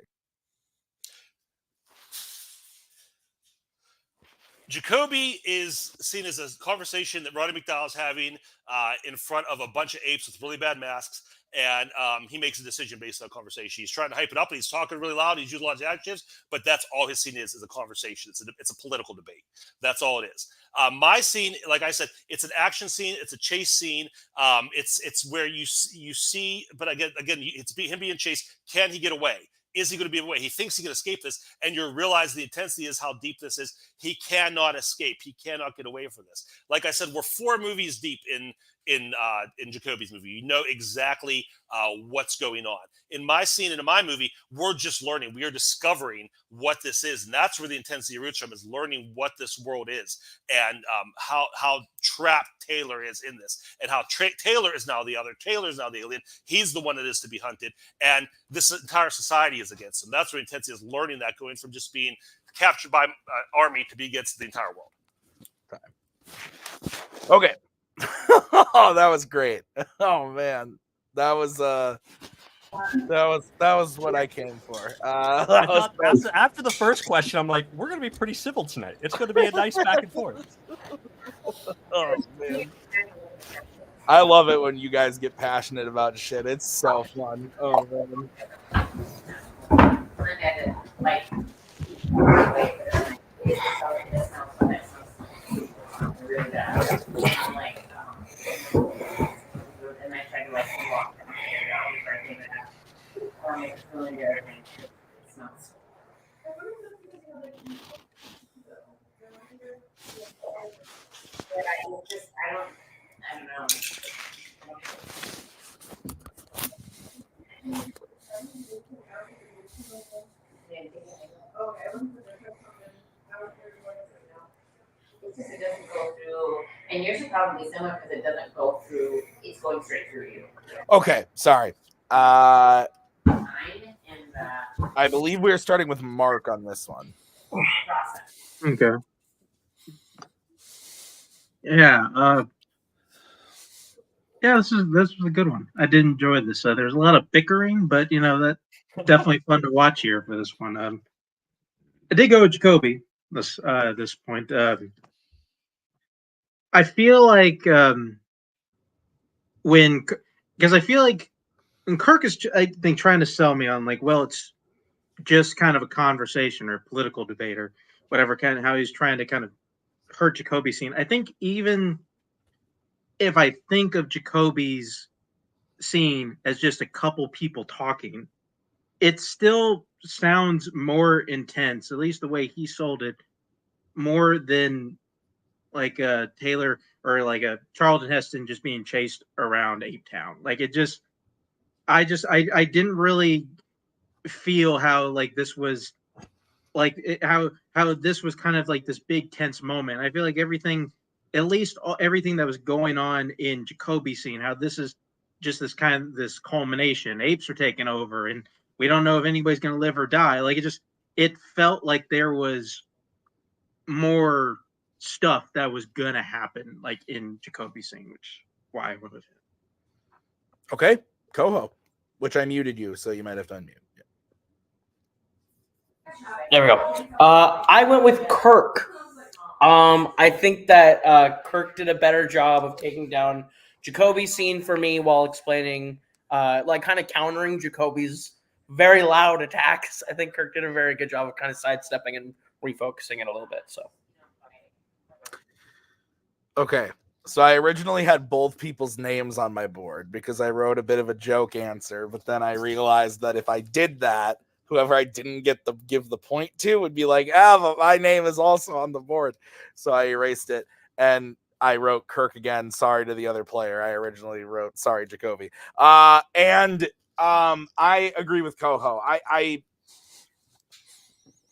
Jacoby is seen as a conversation that Roddy McDowall is having in front of a bunch of apes with really bad masks, and he makes a decision based on conversation. He's trying to hype it up, and he's talking really loud. He's using lots of adjectives, but that's all his scene is a conversation. It's a political debate. That's all it is. My scene, like I said, it's an action scene. It's a chase scene. It's where you see, but again, it's him being chased. Can he get away? Is he going to be away? He thinks he can escape this, and you realize the intensity is how deep this is. He cannot escape. He cannot get away from this. Like I said, we're 4 movies deep in Jacoby's movie. You know exactly what's going on. In my scene and in my movie, we're just learning. We are discovering what this is, and that's where the intensity roots from, is learning what this world is, and how trapped Taylor is in this, and how Taylor is now the other. Taylor is now the alien. He's the one that is to be hunted, and this entire society is against him. That's where intensity is, learning that, going from just being captured by army to be against the entire world. Okay. Oh, that was great. Oh man, that was what I came for. After the first question, I'm like, we're gonna be pretty civil tonight. It's gonna be a nice back and forth. Oh man, I love it when you guys get passionate about shit. It's so fun. Oh man. And I tried to like walk and figure it out before I gave it out. It's really good. It smells. I don't know. It doesn't go through, and yours is probably similar because it doesn't go through. It's going straight through you. Okay, sorry. Mine and I believe we're starting with Mark on this one. process. Okay. Yeah. Yeah. This was a good one. I did enjoy this. There's a lot of bickering, but that definitely fun to watch here for this one. I did go with Jacoby this point. I feel like because I feel like when Kirk is, I think, trying to sell me on like, well, it's just kind of a conversation or political debate or whatever, kind of how he's trying to kind of hurt Jacoby's scene. I think even if I think of Jacoby's scene as just a couple people talking, it still sounds more intense, at least the way he sold it, more than like Taylor or like a Charlton Heston just being chased around Ape Town. Like it just, I didn't really feel how like this was like how this was kind of like this big tense moment. I feel like everything, at least everything that was going on in Jacoby's scene, how this is just this culmination. Apes are taking over, and we don't know if anybody's going to live or die. Like it felt like there was more stuff that was gonna happen, like in Jacoby's scene, which why I would have. Okay, Coho, which I muted you, so you might have to unmute. There we go. I went with Kirk. I think that Kirk did a better job of taking down Jacoby's scene for me while explaining, like kind of countering Jacoby's very loud attacks. I think Kirk did a very good job of kind of sidestepping and refocusing it a little bit. So, Okay. So I originally had both people's names on my board because I wrote a bit of a joke answer, but then I realized that if I did that, whoever I didn't get to give the point to would be like, but my name is also on the board. So I erased it and I wrote Kirk again. Sorry to the other player. I originally wrote sorry, Jacoby. I agree with Coho. I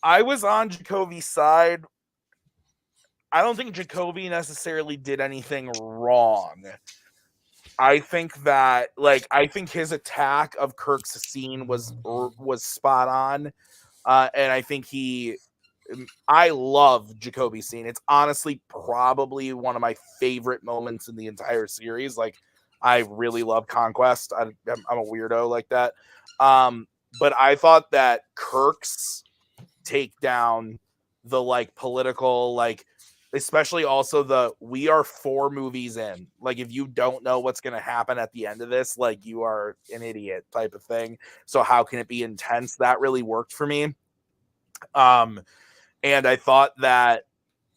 was on Jacoby's side. I don't think Jacoby necessarily did anything wrong. I think that, I think his attack of Kirk's scene was spot on, and I think I love Jacoby's scene. It's honestly probably one of my favorite moments in the entire series. Like, I really love Conquest. I'm a weirdo like that, but I thought that Kirk's takedown, the political, especially also we are 4 movies in. Like, if you don't know what's going to happen at the end of this, you are an idiot type of thing. So how can it be intense? That really worked for me. And I thought that,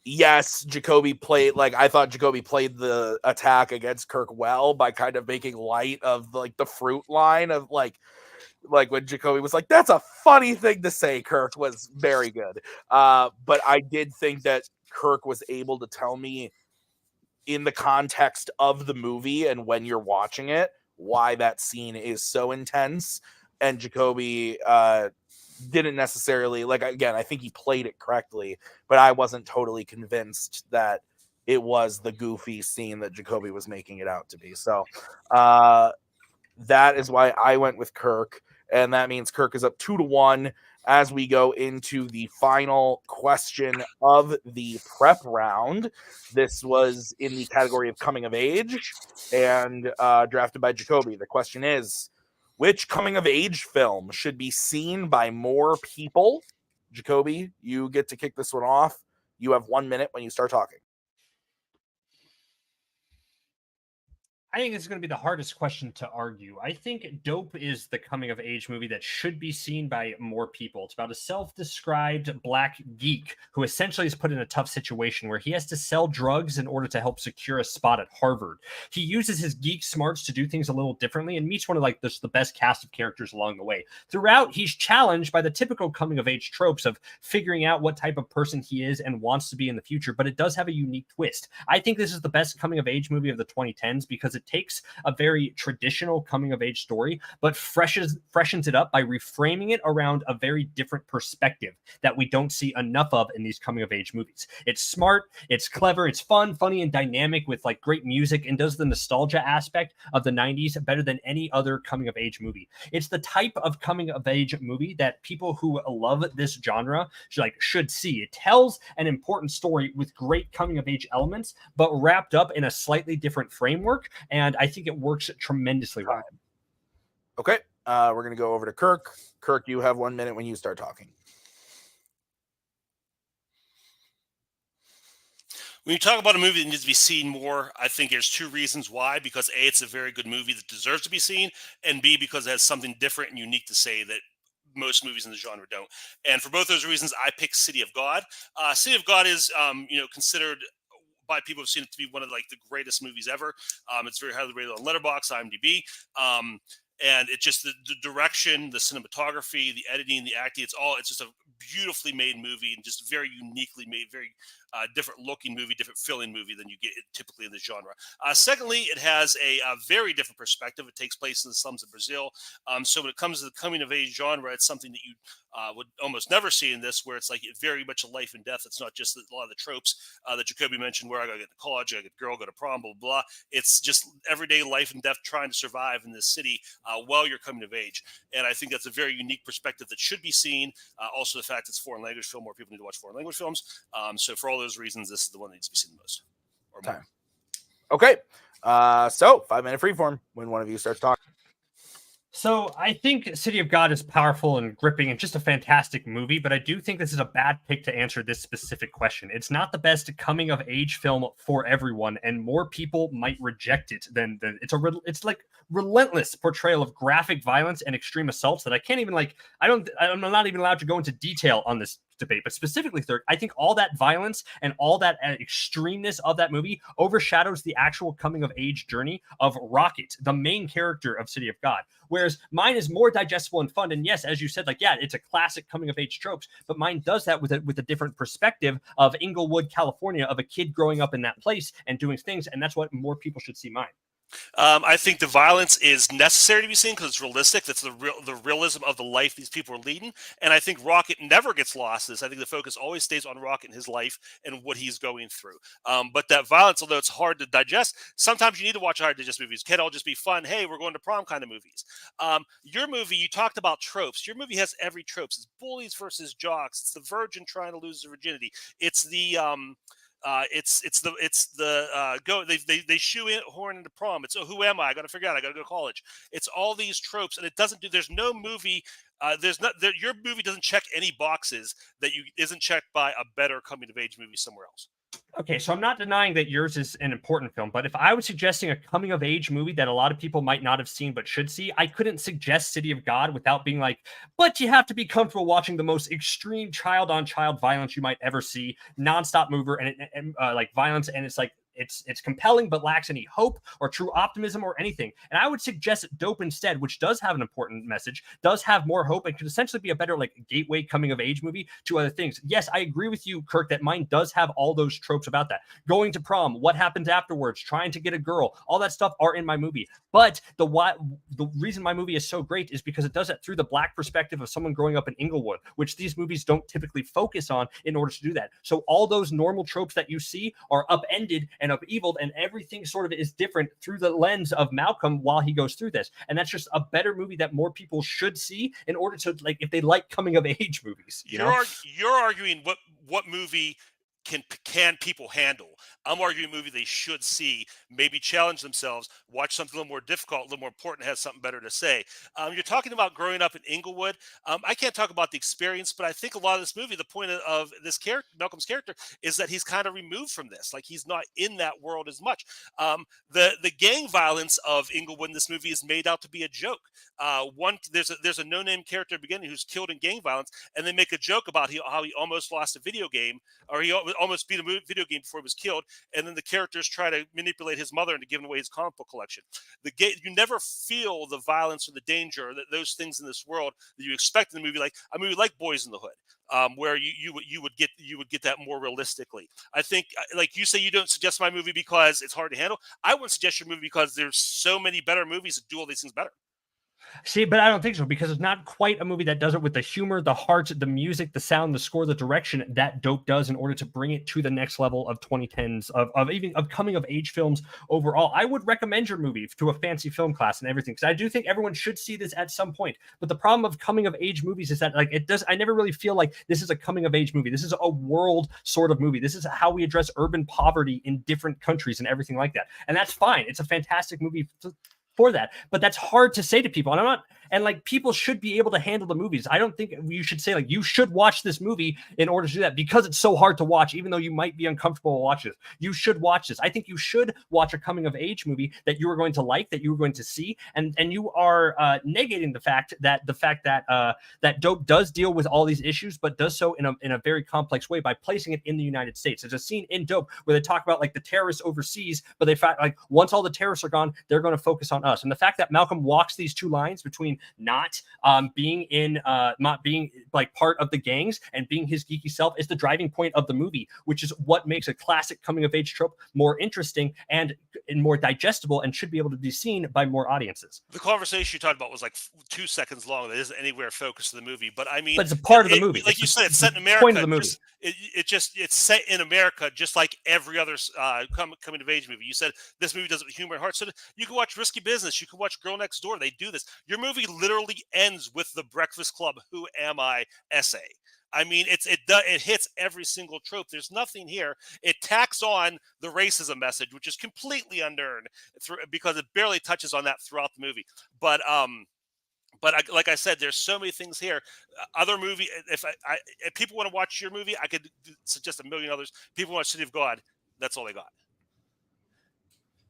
yes, Jacoby played, I thought Jacoby played the attack against Kirk well by kind of making light of the fruit line of when Jacoby was like, that's a funny thing to say, Kirk, was very good. But I did think that Kirk was able to tell me in the context of the movie and when you're watching it, why that scene is so intense. And Jacoby didn't necessarily, again, I think he played it correctly, but I wasn't totally convinced that it was the goofy scene that Jacoby was making it out to be. So that is why I went with Kirk. And that means Kirk is up 2-1 as we go into the final question of the prep round. This was in the category of coming of age and drafted by Jacoby. The question is, which coming of age film should be seen by more people? Jacoby, you get to kick this one off. You have 1 minute when you start talking. I think it's going to be the hardest question to argue. I think Dope is the coming of age movie that should be seen by more people. It's about a self-described black geek who essentially is put in a tough situation where he has to sell drugs in order to help secure a spot at Harvard. He uses his geek smarts to do things a little differently and meets one of the best cast of characters along the way. Throughout, he's challenged by the typical coming of age tropes of figuring out what type of person he is and wants to be in the future, but it does have a unique twist. I think this is the best coming of age movie of the 2010s because it takes a very traditional coming of age story, but freshens it up by reframing it around a very different perspective that we don't see enough of in these coming of age movies. It's smart, it's clever, it's fun, funny, and dynamic with great music, and does the nostalgia aspect of the 90s better than any other coming of age movie. It's the type of coming of age movie that people who love this genre should see. It tells an important story with great coming of age elements, but wrapped up in a slightly different framework. And I think it works tremendously well. Okay, we're going to go over to Kirk. Kirk, you have 1 minute when you start talking. When you talk about a movie that needs to be seen more, I think there's 2 reasons why. Because A, it's a very good movie that deserves to be seen, and B, because it has something different and unique to say that most movies in the genre don't. And for both those reasons, I picked City of God. City of God is, considered by people who've seen it to be one of the greatest movies ever. It's very highly rated on Letterboxd, IMDb. And it just the direction, the cinematography, the editing, the acting, it's just a beautifully made movie and just very uniquely made, very different looking movie, different feeling movie than you get typically in the genre. Secondly, it has a very different perspective. It takes place in the slums of Brazil. So when it comes to the coming of age genre, it's something that you would almost never see in this, where it's very much a life and death. It's not just a lot of the tropes that Jacoby mentioned, where I gotta get to college, I gotta get a girl, go to prom, blah, blah, blah. It's just everyday life and death trying to survive in this city while you're coming of age. And I think that's a very unique perspective that should be seen. Also, the fact it's foreign language film, more people need to watch foreign language films. So for all those reasons, this is the one that needs to be seen the most. Or more. Okay. So 5 minute freeform when one of you starts talking. So I think City of God is powerful and gripping and just a fantastic movie, but I do think this is a bad pick to answer this specific question. It's not the best coming of age film for everyone, and more people might reject it than it's like relentless portrayal of graphic violence and extreme assaults that I can't even I'm not even allowed to go into detail on this debate, but specifically third, I think all that violence and all that extremeness of that movie overshadows the actual coming of age journey of Rocket, the main character of City of God. Whereas mine is more digestible and fun. And yes, as you said, it's a classic coming of age tropes, but mine does that with a different perspective of Inglewood, California, of a kid growing up in that place and doing things. And that's what more people should see mine. I think the violence is necessary to be seen because it's realistic. That's the realism of the life these people are leading. And I think Rocket never gets lost. I think the focus always stays on Rocket and his life and what he's going through. But that violence, although it's hard to digest, sometimes you need to watch hard to digest movies. Can't all just be fun. Hey, we're going to prom kind of movies. Your movie, you talked about tropes. Your movie has every tropes. It's bullies versus jocks. It's the virgin trying to lose their virginity. It's the they shoe in horn into prom. It's who am I? I gotta figure out. I gotta go to college. It's all these tropes, and it doesn't do. There's no movie. Your movie doesn't check any boxes that isn't checked by a better coming of age movie somewhere else. Okay, so I'm not denying that yours is an important film, but if I was suggesting a coming of age movie that a lot of people might not have seen but should see, I couldn't suggest City of God without being like, but you have to be comfortable watching the most extreme child on child violence you might ever see, nonstop mover and like violence, and it's like it's compelling but lacks any hope or true optimism or anything. And I would suggest Dope instead, which does have an important message, does have more hope, and could essentially be a better like gateway coming of age movie to other things. Yes, I agree with you, Kirk, that mine does have all those tropes about that. Going to prom, what happens afterwards, trying to get a girl, all that stuff are in my movie. But the reason my movie is so great is because it does it through the Black perspective of someone growing up in Inglewood, which these movies don't typically focus on in order to do that. So all those normal tropes that you see are upended and upeviled, and everything sort of is different through the lens of Malcolm while he goes through this. And that's just a better movie that more people should see in order to, like, if they like coming of age movies. You're arguing what movie can people handle. I'm arguing a movie they should see, maybe challenge themselves, watch something a little more difficult, a little more important, has something better to say. You're talking about growing up in Inglewood. I can't talk about the experience, but I think a lot of this movie, the point of this character, Malcolm's character, is that he's kind of removed from this. Like, he's not in that world as much. The gang violence of Inglewood in this movie is made out to be a joke. There's a no-name character at the beginning who's killed in gang violence, and they make a joke about how he almost lost a video game, or he almost beat a video game before he was killed, and then the characters try to manipulate his mother into giving away his comic book collection. You never feel the violence or the danger, those things in this world that you expect in a movie like Boys in the Hood, where you would get that more realistically. I think, like you say, you don't suggest my movie because it's hard to handle. I wouldn't suggest your movie because there's so many better movies that do all these things better. See, but I don't think so, because it's not quite a movie that does it with the humor, the heart, the music, the sound, the score, the direction that Dope does in order to bring it to the next level of 2010s of coming of age films overall. I would recommend your movie to a fancy film class and everything, because I do think everyone should see this at some point. But the problem of coming of age movies is that, like, I never really feel like this is a coming of age movie. This is a world sort of movie. This is how we address urban poverty in different countries and everything like that. And that's fine. It's a fantastic movie for that, but that's hard to say to people. And like, people should be able to handle the movies. I don't think you should say, like, you should watch this movie in order to do that, because it's so hard to watch, even though you might be uncomfortable watching this. You should watch this. I think you should watch a coming of age movie that you are going to like, that you are going to see, and you are negating the fact that that Dope does deal with all these issues, but does so in a very complex way by placing it in the United States. There's a scene in Dope where they talk about, like, the terrorists overseas, but they fact, like, once all the terrorists are gone, they're going to focus on us. And the fact that Malcolm walks these two lines between not being like part of the gangs and being his geeky self is the driving point of the movie, which is what makes a classic coming of age trope more interesting and more digestible, and should be able to be seen by more audiences. The conversation you talked about was like 2 seconds long. That isn't anywhere focused in the movie, but I mean, but it's a part of the movie. Like you said, it's set in America. Point of the movie. It's set in America, just like every other coming of age movie. You said this movie does it with humor and heart. So you can watch Risky Business. You can watch Girl Next Door. They do this. Your movie literally ends with the Breakfast Club "Who Am I" essay. I mean, it hits every single trope. There's nothing here. It tacks on the racism message, which is completely unearned because it barely touches on that throughout the movie. But But like I said, there's so many things here. Other movie, if people want to watch your movie, I could suggest a million others. People want City of God. That's all they got.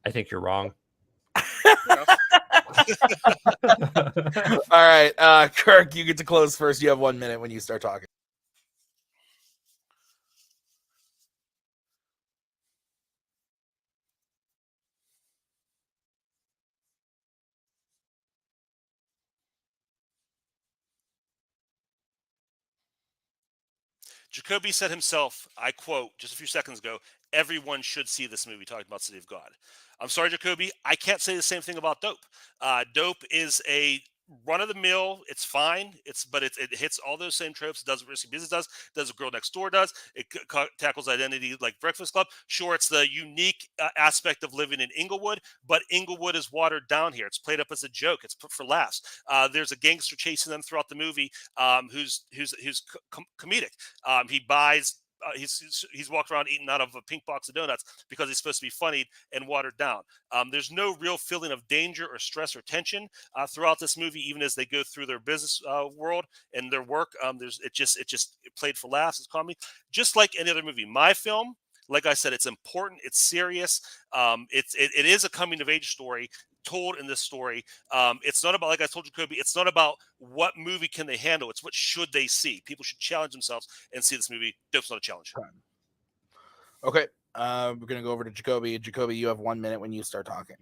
I think you're wrong. All right, Kirk, you get to close first. You have 1 minute when you start talking. Jacoby said himself, I quote, just a few seconds ago, everyone should see this movie talking about City of God. I'm sorry, Jacoby, I can't say the same thing about Dope. Dope is a run-of-the-mill. It's fine. But it hits all those same tropes. It does what Risky Business does what Girl Next Door does. It tackles identity like Breakfast Club. Sure, it's the unique aspect of living in Inglewood, but Inglewood is watered down here. It's played up as a joke. It's put for laughs. There's a gangster chasing them throughout the movie who's comedic. He buys. He's walked around eating out of a pink box of donuts because he's supposed to be funny and watered down. There's no real feeling of danger or stress or tension throughout this movie, even as they go through their business world and their work. It played for laughs. It's comedy, just like any other movie. My film, like I said, it's important. It's serious. It is a coming of age story told in this story. It's not about, like I told Jacoby, it's not about what movie can they handle. It's what should they see. People should challenge themselves and see this movie. Dope's not a challenge. Okay, we're gonna go over to Jacoby. Jacoby, you have 1 minute when you start talking.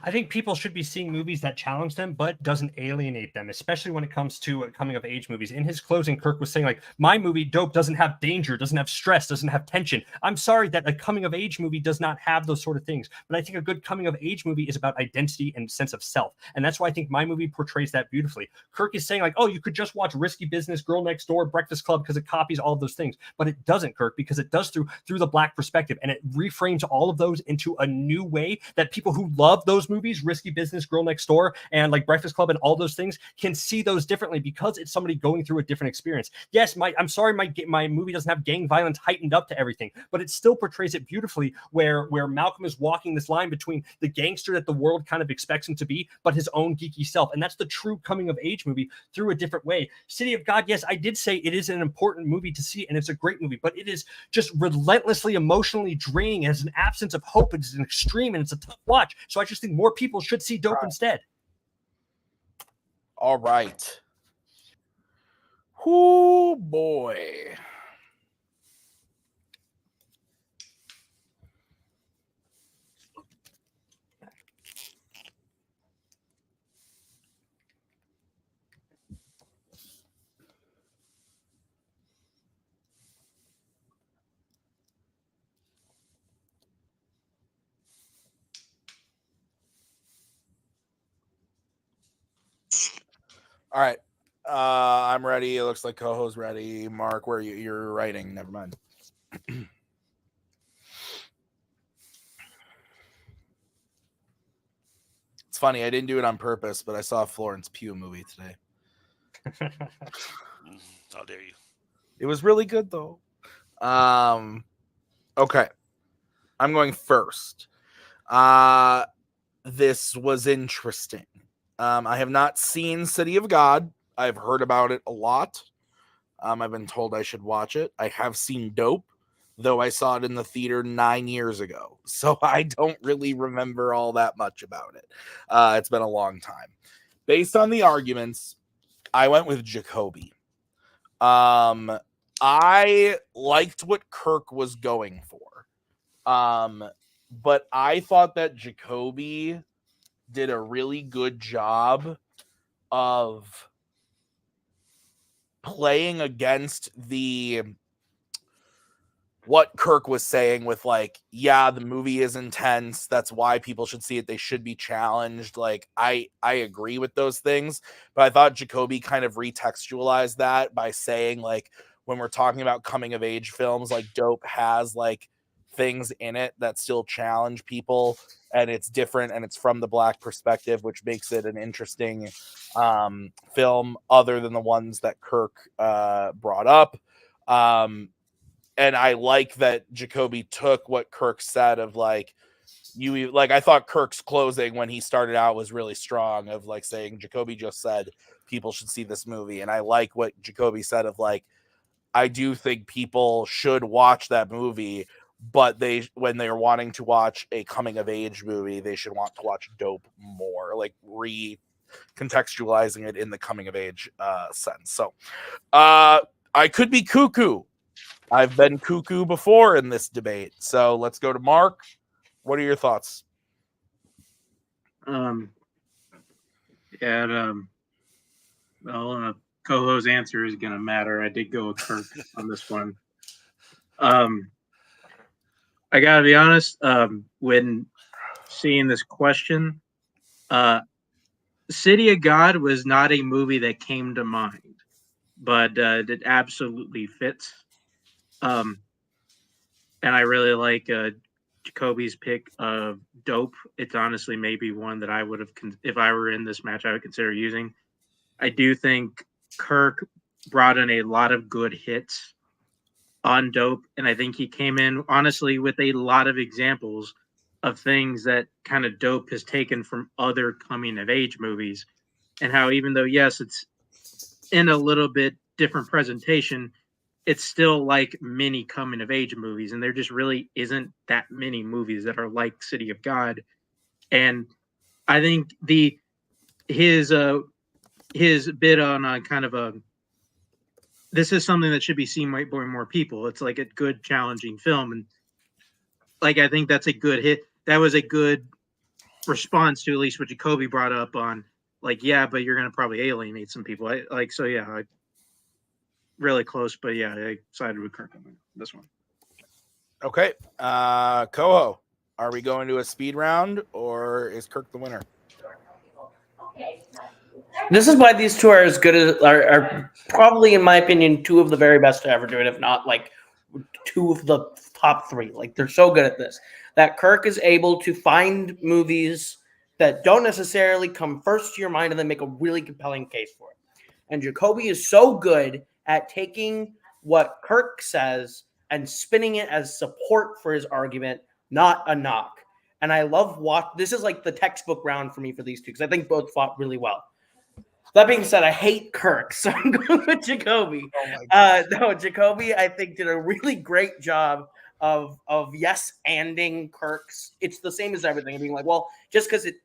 I think people should be seeing movies that challenge them, but doesn't alienate them, especially when it comes to coming of age movies. In his closing, Kirk was saying, like, my movie, Dope, doesn't have danger, doesn't have stress, doesn't have tension. I'm sorry that a coming of age movie does not have those sort of things, but I think a good coming of age movie is about identity and sense of self. And that's why I think my movie portrays that beautifully. Kirk is saying, like, oh, you could just watch Risky Business, Girl Next Door, Breakfast Club because it copies all of those things. But it doesn't, Kirk, because it does through the Black perspective. And it reframes all of those into a new way that people who love those movies, Risky Business, Girl Next Door, and like Breakfast Club and all those things, can see those differently because it's somebody going through a different experience. Yes, I'm sorry, my movie doesn't have gang violence heightened up to everything, but it still portrays it beautifully where Malcolm is walking this line between the gangster that the world kind of expects him to be, but his own geeky self. And that's the true coming of age movie through a different way. City of God, yes, I did say it is an important movie to see, and it's a great movie, but it is just relentlessly emotionally draining. It has an absence of hope. It's an extreme, and it's a tough watch. So I just think more people should see Dope instead. All right. Oh boy. All right. I'm ready. It looks like Coho's ready. Mark, where you're writing? Never mind. It's funny. I didn't do it on purpose, but I saw a Florence Pugh movie today. How dare you? It was really good though. Okay. I'm going first. This was interesting. I have not seen City of God. I've heard about it a lot. I've been told I should watch it. I have seen Dope, though I saw it in the theater 9 years ago. So I don't really remember all that much about it. It's been a long time. Based on the arguments, I went with Jacoby. I liked what Kirk was going for. But I thought that Jacoby did a really good job of playing against what Kirk was saying with, like, yeah, the movie is intense. That's why people should see it. They should be challenged. Like, I agree with those things, but I thought Jacoby kind of retextualized that by saying, like, when we're talking about coming of age films, like, Dope has like things in it that still challenge people, and it's different, and it's from the Black perspective, which makes it an interesting film other than the ones that Kirk brought up. And I like that Jacoby took what Kirk said of, like, you like, I thought Kirk's closing when he started out was really strong, of like saying Jacoby just said people should see this movie, and I like what Jacoby said of like, I do think people should watch that movie, but when they're wanting to watch a coming of age movie, they should want to watch Dope more, like recontextualizing it in the coming of age sense. So I could be cuckoo. I've been cuckoo before in this debate. So let's go to Mark. What are your thoughts? Coho's answer is going to matter. I did go with Kirk on this one. I got to be honest, when seeing this question, City of God was not a movie that came to mind, but it absolutely fits. And I really like Jacoby's pick of Dope. It's honestly maybe one that I would have, if I were in this match, I would consider using. I do think Kirk brought in a lot of good hits on Dope, and I think he came in honestly with a lot of examples of things that kind of Dope has taken from other coming of age movies, and how even though yes, it's in a little bit different presentation, it's still like many coming of age movies, and there just really isn't that many movies that are like City of God. And I think his bit on kind of a, this is something that should be seen by more people. It's like a good challenging film, and like I think that's a good hit. That was a good response to at least what Jacoby brought up on, like, yeah, but you're gonna probably alienate some people. Really close, but yeah, I sided with Kirk on this one. Okay, Coho, are we going to a speed round, or is Kirk the winner? This is why these two are as good as are probably, in my opinion, two of the very best to ever do it, if not like two of the top three. Like, they're so good at this that Kirk is able to find movies that don't necessarily come first to your mind and then make a really compelling case for it. And Jacoby is so good at taking what Kirk says and spinning it as support for his argument, not a knock. And I love this is like the textbook round for me for these two, because I think both fought really well. That being said, I hate Kirk, so I'm going with Jacoby. No, Jacoby, I think, did a really great job of yes-anding Kirk's. It's the same as everything. I mean, like, well, just because it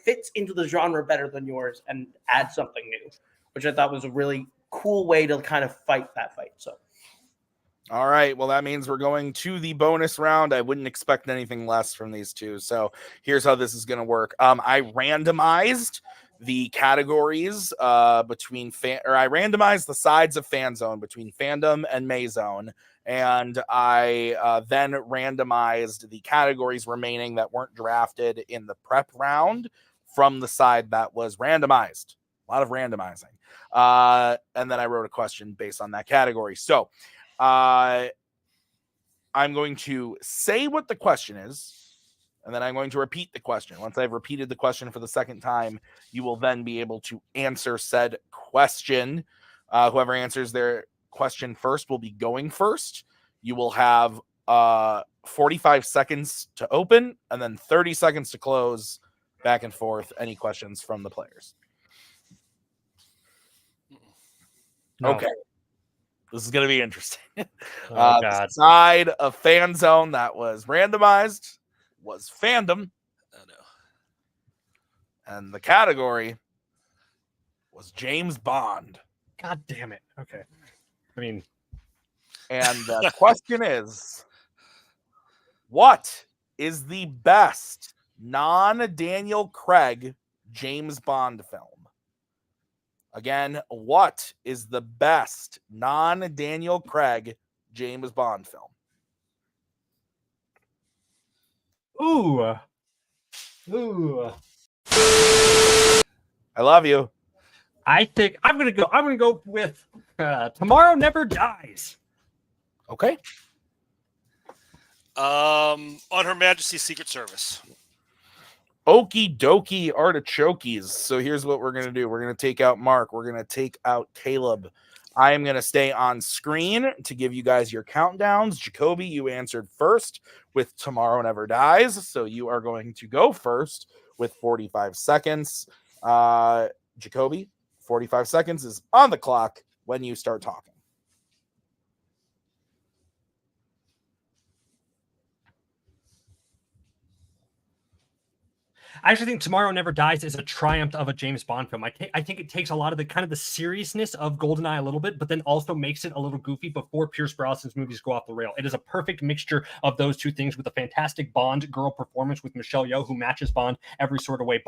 fits into the genre better than yours and add something new, which I thought was a really cool way to kind of fight that fight. So, all right, well, that means we're going to the bonus round. I wouldn't expect anything less from these two. So here's how this is going to work. I randomized the categories I randomized the sides of Fanzone between Fandom and Mayzone, and I then randomized the categories remaining that weren't drafted in the prep round from the side that was randomized. A lot of randomizing. And then I wrote a question based on that category. So I'm going to say what the question is, and then I'm going to repeat the question. Once I've repeated the question for the second time, you will then be able to answer said question. Whoever answers their question first will be going first. You will have 45 seconds to open and then 30 seconds to close, back and forth. Any questions from the players? No. Okay. This is going to be interesting. God. The side of Fanzone that was randomized was Fandom. Oh, no. And the category was James Bond. God damn it. Okay. I mean, and the question is, what is the best non-Daniel Craig James Bond film? Again, what is the best non-Daniel Craig James Bond film? ooh. I love you. I think I'm gonna go with Tomorrow Never Dies. Okay. On Her Majesty's Secret Service. Okie dokie artichokes. So here's what we're going to do. We're going to take out Mark. We're going to take out Caleb. I am going to stay on screen to give you guys your countdowns. Jacoby, you answered first with Tomorrow Never Dies, so you are going to go first with 45 seconds. Jacoby, 45 seconds is on the clock when you start talking. I actually think Tomorrow Never Dies is a triumph of a James Bond film. I think it takes a lot of the kind of the seriousness of GoldenEye a little bit, but then also makes it a little goofy before Pierce Brosnan's movies go off the rail. It is a perfect mixture of those two things with a fantastic Bond girl performance with Michelle Yeoh, who matches Bond every sort of way.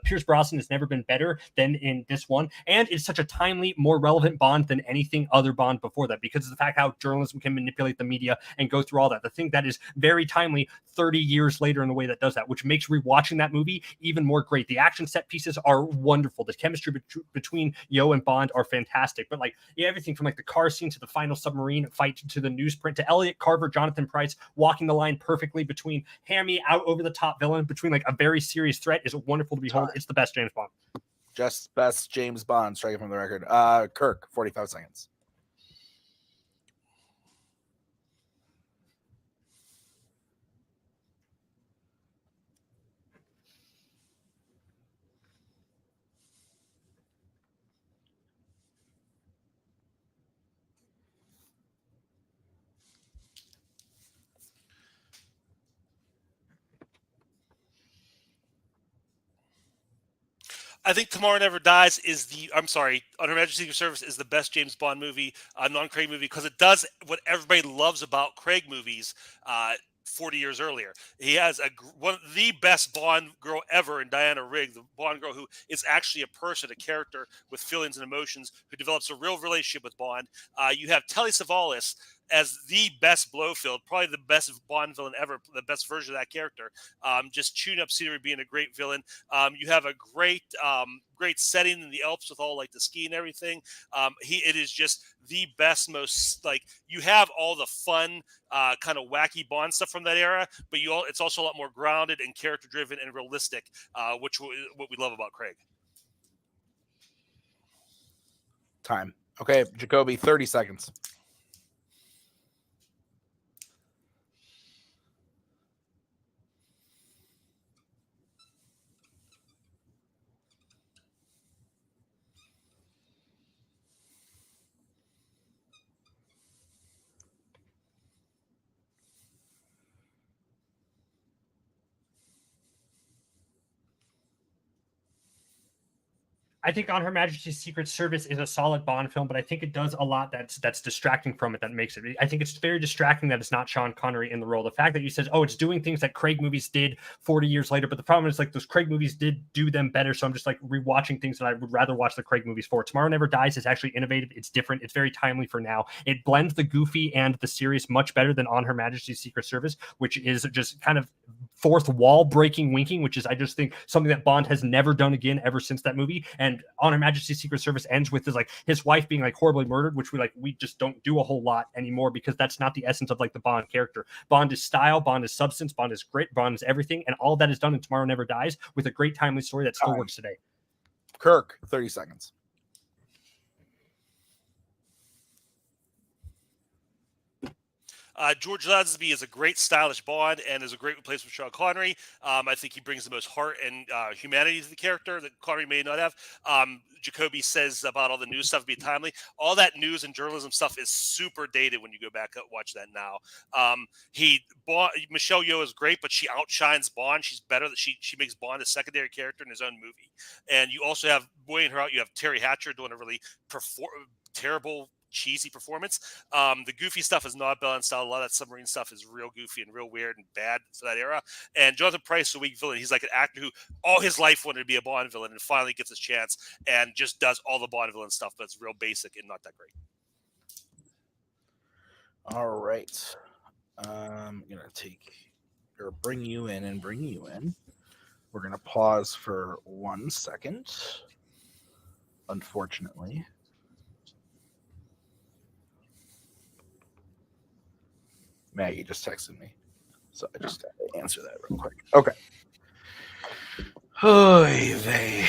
Pierce Brosnan has never been better than in this one, and it's such a timely, more relevant Bond than anything other Bond before that because of the fact how journalism can manipulate the media and go through all that. The thing that is very timely 30 years later in the way that does that, which makes rewatching that movie even more great. The action set pieces are wonderful. The chemistry between Yeoh and Bond are fantastic. But everything from the car scene to the final submarine fight to the newsprint to Elliot Carver, Jonathan Pryce walking the line perfectly between hammy out over the top villain between a very serious threat is wonderful to behold. It's the best James Bond. Just best James Bond, striking from the record. Kirk, 45 seconds. I think Tomorrow Never Dies is On Her Majesty's Secret Service is the best James Bond movie, non-Craig movie, because it does what everybody loves about Craig movies 40 years earlier. He has one of the best Bond girl ever in Diana Rigg, the Bond girl who is actually a person, a character with feelings and emotions, who develops a real relationship with Bond. You have Telly Savalas as the best Blofeld, probably the best Bond villain ever, the best version of that character. Just chewing up scenery, being a great villain. You have a great setting in the Alps with all the ski and everything. It is just the best, most you have all the fun, kind of wacky Bond stuff from that era, but it's also a lot more grounded and character driven and realistic, which what we love about Craig. Time. Okay, Jacoby, 30 seconds. I think On Her Majesty's Secret Service is a solid Bond film, but I think it does a lot that's distracting from it that makes it. I think it's very distracting that it's not Sean Connery in the role. The fact that you said, it's doing things that Craig movies did 40 years later, but the problem is those Craig movies did do them better, so I'm just rewatching things that I would rather watch the Craig movies for. Tomorrow Never Dies is actually innovative. It's different. It's very timely for now. It blends the goofy and the serious much better than On Her Majesty's Secret Service, which is just kind of fourth wall breaking winking, which is I just think something that Bond has never done again ever since that movie. And On Her Majesty's Secret Service ends with his wife being horribly murdered, which we just don't do a whole lot anymore because that's not the essence of the Bond character. Bond is style, Bond is substance, Bond is grit, Bond is everything, and all that is done in Tomorrow Never Dies with a great timely story that still works today. Kirk, 30 seconds. George Lazenby is a great stylish Bond and is a great replacement for Sean Connery. I think he brings the most heart and humanity to the character that Connery may not have. Jacoby says about all the news stuff being timely. All that news and journalism stuff is super dated when you go back and watch that now. Michelle Yeoh is great, but she outshines Bond. She's better. She makes Bond a secondary character in his own movie. And you also have, weighing her out, you have Terry Hatcher doing a really terrible, cheesy performance. The goofy stuff is not balanced out. A lot of that submarine stuff is real goofy and real weird and bad for that era. And Jonathan Pryce is a weak villain. He's like an actor who all his life wanted to be a Bond villain and finally gets his chance and just does all the Bond villain stuff, but it's real basic and not that great. All right. I'm going to bring you in. We're going to pause for 1 second. Unfortunately. Maggie just texted me, so I just had to answer that real quick. Okay. Oy vey.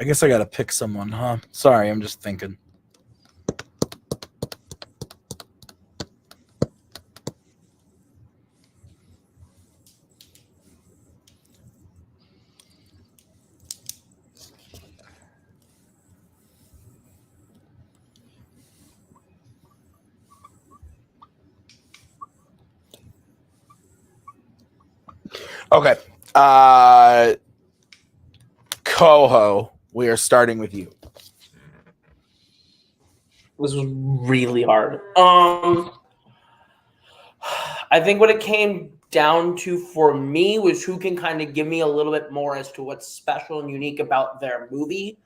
I guess I gotta pick someone, huh? Sorry, I'm just thinking. Okay. Coho, we are starting with you. This was really hard. I think what it came down to for me was who can kind of give me a little bit more as to what's special and unique about their movie.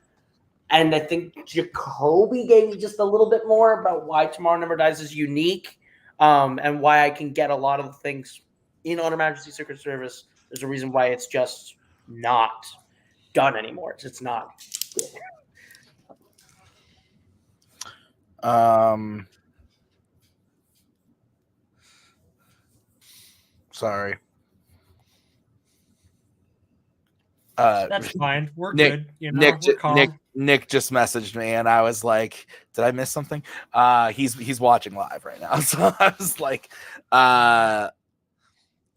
And I think Jacoby gave me just a little bit more about why Tomorrow Never Dies is unique, and why I can get a lot of the things in On Her Majesty's Secret Service. There's a reason why it's just not done anymore. It's not good. Sorry. That's fine. We're good. You know, Nick, we're calm. Nick just messaged me, and I was like, "Did I miss something?" He's watching live right now, so I was like,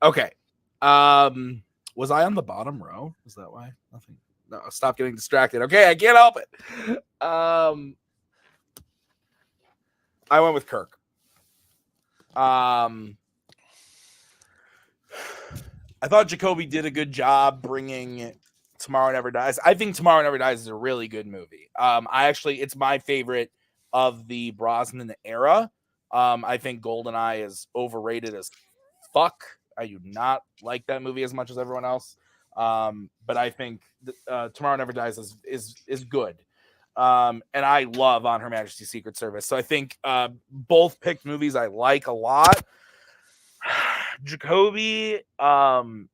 "Okay." Was I on the bottom row? Is that why? Nothing. No, stop getting distracted. Okay, I can't help it. I went with Kirk. I thought Jacoby did a good job bringing Tomorrow Never Dies. I think Tomorrow Never Dies is a really good movie. It's my favorite of the Brosnan era. I think GoldenEye is overrated as fuck. I do not like that movie as much as everyone else. But I think Tomorrow Never Dies is good. And I love On Her Majesty's Secret Service. So I think both picked movies I like a lot. Jacoby, again,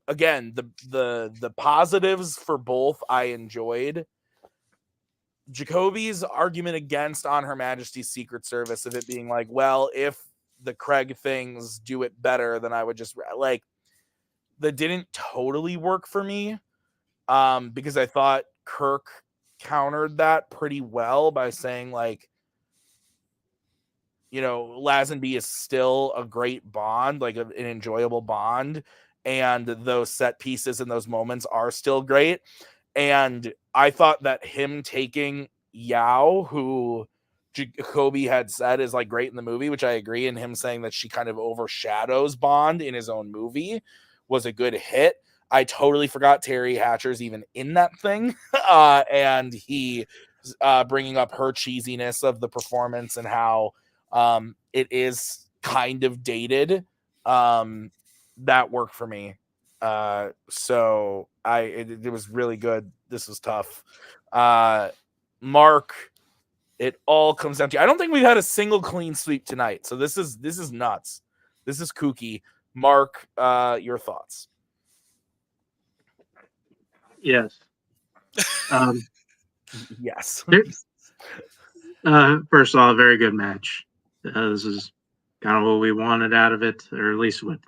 the positives for both I enjoyed. Jacoby's argument against On Her Majesty's Secret Service of it being like, well, if the Craig things do it better, then I would just like, that didn't totally work for me. Because I thought Kirk countered that pretty well by saying like, you know, Lazenby is still a great Bond, like an enjoyable Bond, and those set pieces and those moments are still great. And I thought that him taking Yao, who Jacoby had said is like great in the movie, which I agree, and him saying that she kind of overshadows Bond in his own movie was a good hit. I totally forgot Terry Hatcher's even in that thing. And he bringing up her cheesiness of the performance and how it is kind of dated. That worked for me. So it was really good. This was tough. Mark, it all comes down to, I don't think we've had a single clean sweep tonight. So this is nuts. This is kooky. Mark, your thoughts? Yes. Yes. First of all, a very good match. This is kind of what we wanted out of it, or at least what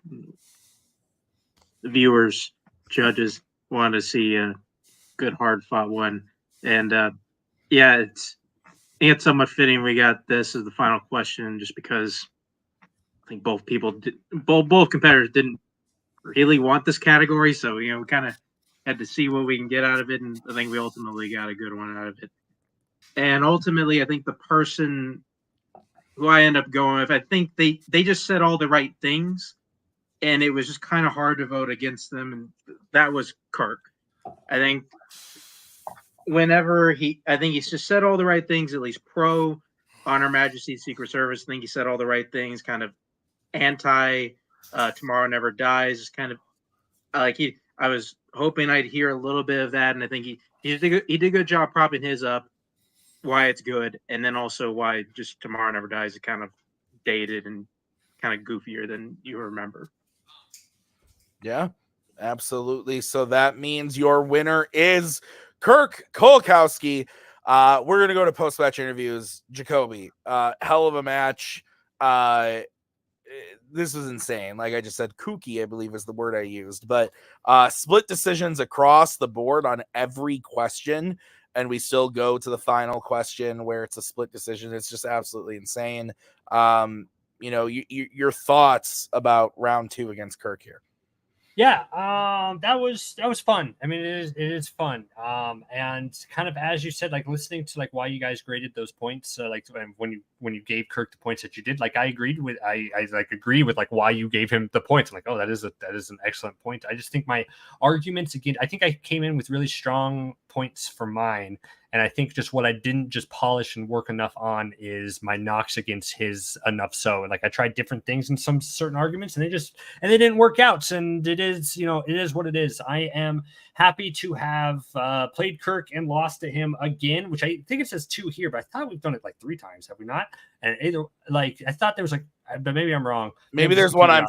the viewers, judges wanted to see, a good, hard-fought one. And yeah, I think it's somewhat fitting we got this as the final question, just because I think both competitors didn't really want this category, so we kind of had to see what we can get out of it, and I think we ultimately got a good one out of it. And ultimately, I think the person who I end up going with, I think they just said all the right things, and it was just kind of hard to vote against them, and that was Kirk. I think I think he's just said all the right things, at least pro On Her Majesty's Secret Service. I think he said all the right things, kind of anti Tomorrow Never Dies. Is kind of I was hoping I'd hear a little bit of that, and I think he did a good job propping his up, why it's good, and then also why just Tomorrow Never Dies is kind of dated and kind of goofier than you remember. Yeah, absolutely. So that means your winner is Kirk Kowalkowski. We're going to go to post-match interviews. Jacoby, hell of a match. This was insane. Like I just said, kooky, I believe is the word I used, but split decisions across the board on every question. and we still go to the final question where it's a split decision. It's just absolutely insane. Your thoughts about round 2 against Kirk here? Yeah, that was fun. I mean, it is fun. And kind of as you said, like listening to like why you guys graded those points, like when you gave Kirk the points that you did, like I agree with like why you gave him the points. I'm like, oh, that is an excellent point. I just think my arguments again, I think I came in with really strong points for mine. And I think just what I didn't just polish and work enough on is my knocks against his enough. So like I tried different things in some certain arguments and they didn't work out. And it is what it is. I am happy to have played Kirk and lost to him again, which I think it says 2 here, but I thought we've done it like 3 times. Have we not? And either like, I thought there was like, but maybe I'm wrong. Maybe there's one I'm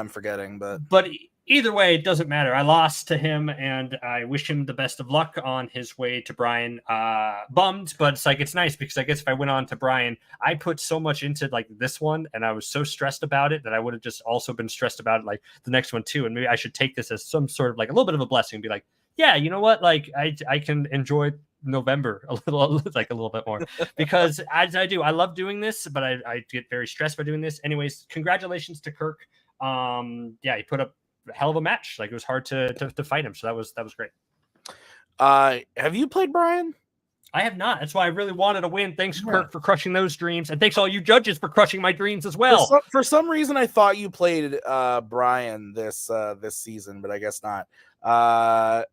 forgetting, but either way, it doesn't matter. I lost to him, and I wish him the best of luck on his way to Brian. Bummed, but it's like it's nice because I guess if I went on to Brian, I put so much into like this one, and I was so stressed about it that I would have just also been stressed about it like the next one too. And maybe I should take this as some sort of like a little bit of a blessing and be like, yeah, you know what? Like I can enjoy November a little bit more because as I do, I love doing this, but I get very stressed by doing this. Anyways, congratulations to Kirk. He put up a hell of a match. Like it was hard to fight him, so that was great. Have you played Brian? I have not. That's why I really wanted to win. Thanks, Kirk, for crushing those dreams, and thanks all you judges for crushing my dreams as well. For some reason, I thought you played Brian this season, but I guess not.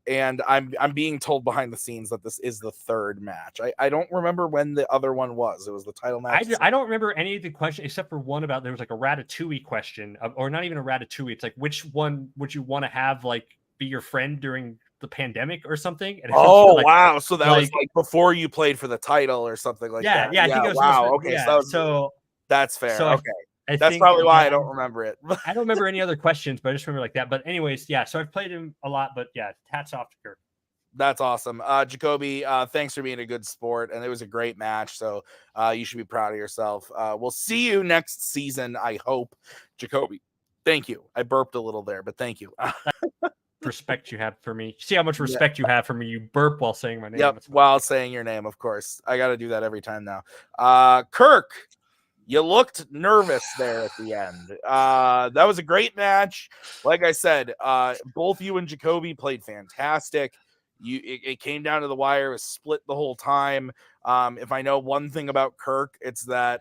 And I'm being told behind the scenes that this is the 3rd match. I don't remember when the other one was. It was the title match. I don't remember any of the questions except for one about there was like a Ratatouille question, or not even a Ratatouille. It's like which one would you want to have like be your friend during the pandemic or something? And wow! So that was like before you played for the title or something like that. Yeah. I think it was wow. Okay, yeah, so that's fair. So okay. That's probably why I don't remember it. I don't remember any other questions, but I just remember like that. But anyways, yeah. So I've played him a lot, but yeah, hats off to Kirk. That's awesome. Jacoby, thanks for being a good sport, and it was a great match. So you should be proud of yourself. We'll see you next season, I hope. Jacoby, thank you. I burped a little there, but thank you. Respect you have for me. See how much respect you have for me. You burp while saying my name. Yep, while saying your name, of course. I got to do that every time now. Kirk, you looked nervous there at the end. That was a great match. Like I said, both you and Jacoby played fantastic. It came down to the wire. It was split the whole time. If I know one thing about Kirk, it's that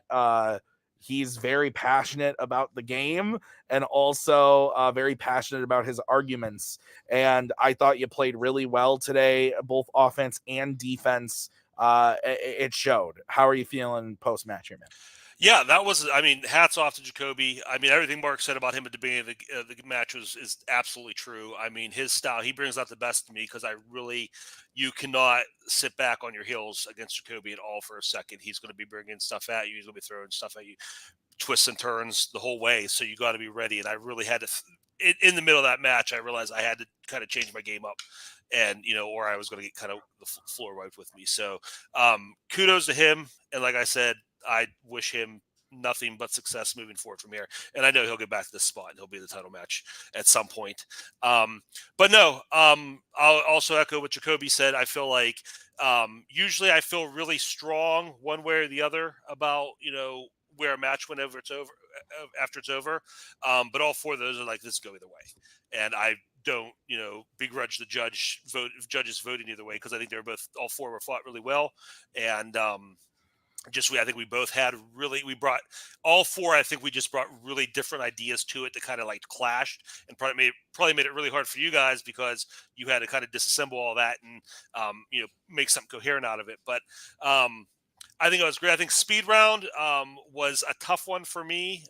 he's very passionate about the game and also very passionate about his arguments. And I thought you played really well today, both offense and defense. It showed. How are you feeling post-match here, man? Yeah, that was, I mean, hats off to Jacoby. I mean, everything Mark said about him at the beginning of the match is absolutely true. I mean, his style, he brings out the best in me because you cannot sit back on your heels against Jacoby at all for a second. He's going to be bringing stuff at you. He's going to be throwing stuff at you, twists and turns the whole way. So you got to be ready. And I really had to, in the middle of that match, I realized I had to kind of change my game up. And, or I was going to get kind of the floor wiped with me. So kudos to him. And like I said, I wish him nothing but success moving forward from here. And I know he'll get back to this spot and he'll be in the title match at some point. But no, I'll also echo what Jacoby said. I feel like usually I feel really strong one way or the other about, where a match went after it's over. But all 4 of those are like, this go either way. And I don't, begrudge the judges voting either way, because I think all 4 were fought really well. And I think we both had we brought all 4. I think we just brought really different ideas to it that kind of like clashed, and probably made it really hard for you guys because you had to kind of disassemble all that and, make something coherent out of it. But I think it was great. I think speed round was a tough one for me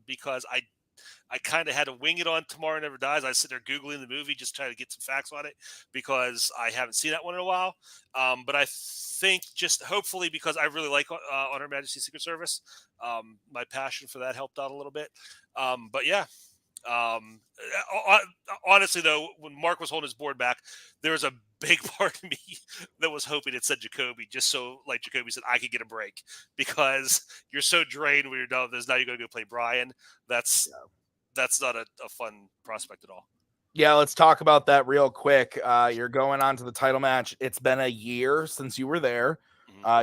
because I kind of had to wing it on Tomorrow Never Dies. I sit there Googling the movie, just trying to get some facts on it because I haven't seen that one in a while. But I think just hopefully because I really like On Her Majesty's Secret Service, my passion for that helped out a little bit. But yeah, honestly though, when Mark was holding his board back, there was a big part of me that was hoping it said Jacoby, just so like Jacoby said, I could get a break because you're so drained when you're done with this. Now you're going to go play Brian. That's not a fun prospect at all. Yeah, let's talk about that real quick. You're going on to the title match. It's been a year since you were there.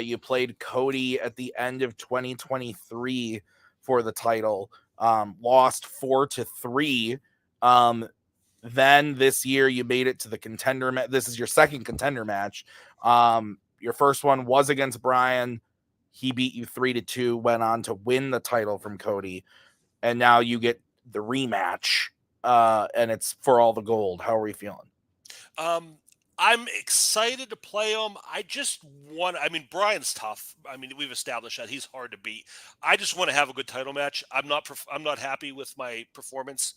You played Cody at the end of 2023 for the title. Lost 4-3. Then this year you made it to the contender match. This is your second contender match. Your first one was against Brian. He beat you 3-2, went on to win the title from Cody. And now you get the rematch. And it's for all the gold. How are we feeling? I'm excited to play him. I mean, Brian's tough. I mean, we've established that he's hard to beat. I just want to have a good title match. I'm not happy with my performance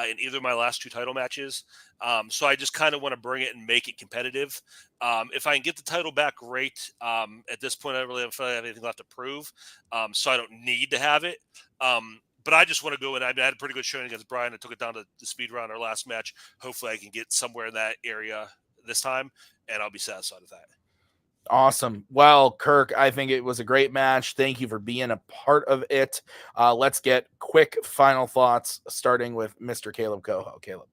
in either of my last 2 title matches. So I just kind of want to bring it and make it competitive. If I can get the title back, great. At this point, I really don't feel like I have anything left to prove. So I don't need to have it. But I just want to go in. I had a pretty good showing against Brian. I took it down to the speed round our last match. Hopefully I can get somewhere in that area this time, and I'll be satisfied with that. Awesome. Well, Kirk, I think it was a great match. Thank you for being a part of it. Let's get quick final thoughts, starting with Mr. Caleb Coho. Caleb.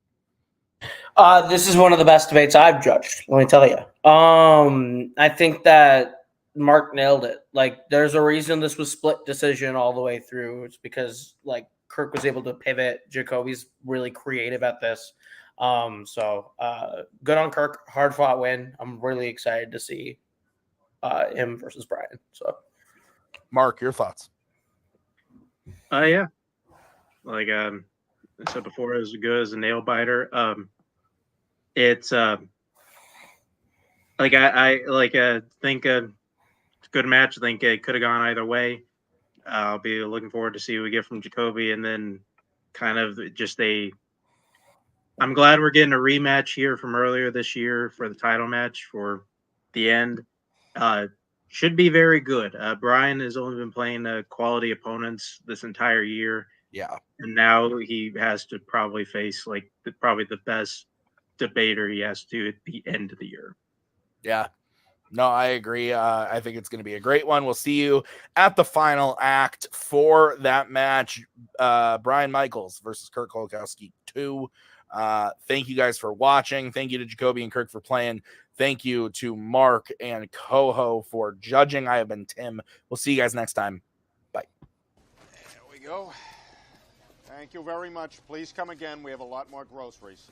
This is one of the best debates I've judged. Let me tell you. I think that Mark nailed it. Like, there's a reason this was split decision all the way through. It's because like Kirk was able to pivot. Jacoby's really creative at this. So good on Kirk. Hard fought win. I'm really excited to see him versus Brian. So, Mark, your thoughts? Yeah. Like I said before, it was as good as a nail biter. It's like I think it's a good match. I think it could have gone either way. I'll be looking forward to see what we get from Jacoby, and then kind of just I'm glad we're getting a rematch here from earlier this year for the title match for the end. Should be very good. Brian has only been playing quality opponents this entire year. Yeah. And now he has to probably face like probably the best debater he has to at the end of the year. Yeah. No, I agree. I think it's going to be a great one. We'll see you at the final act for that match. Brian Michaels versus Kirk Kowalkowski 2. Thank you guys for watching. Thank you to Jacoby and Kirk for playing. Thank you to Mark and Coho for judging. I have been Tim. We'll see you guys next time. Bye. There we go. Thank you very much. Please come again. We have a lot more groceries.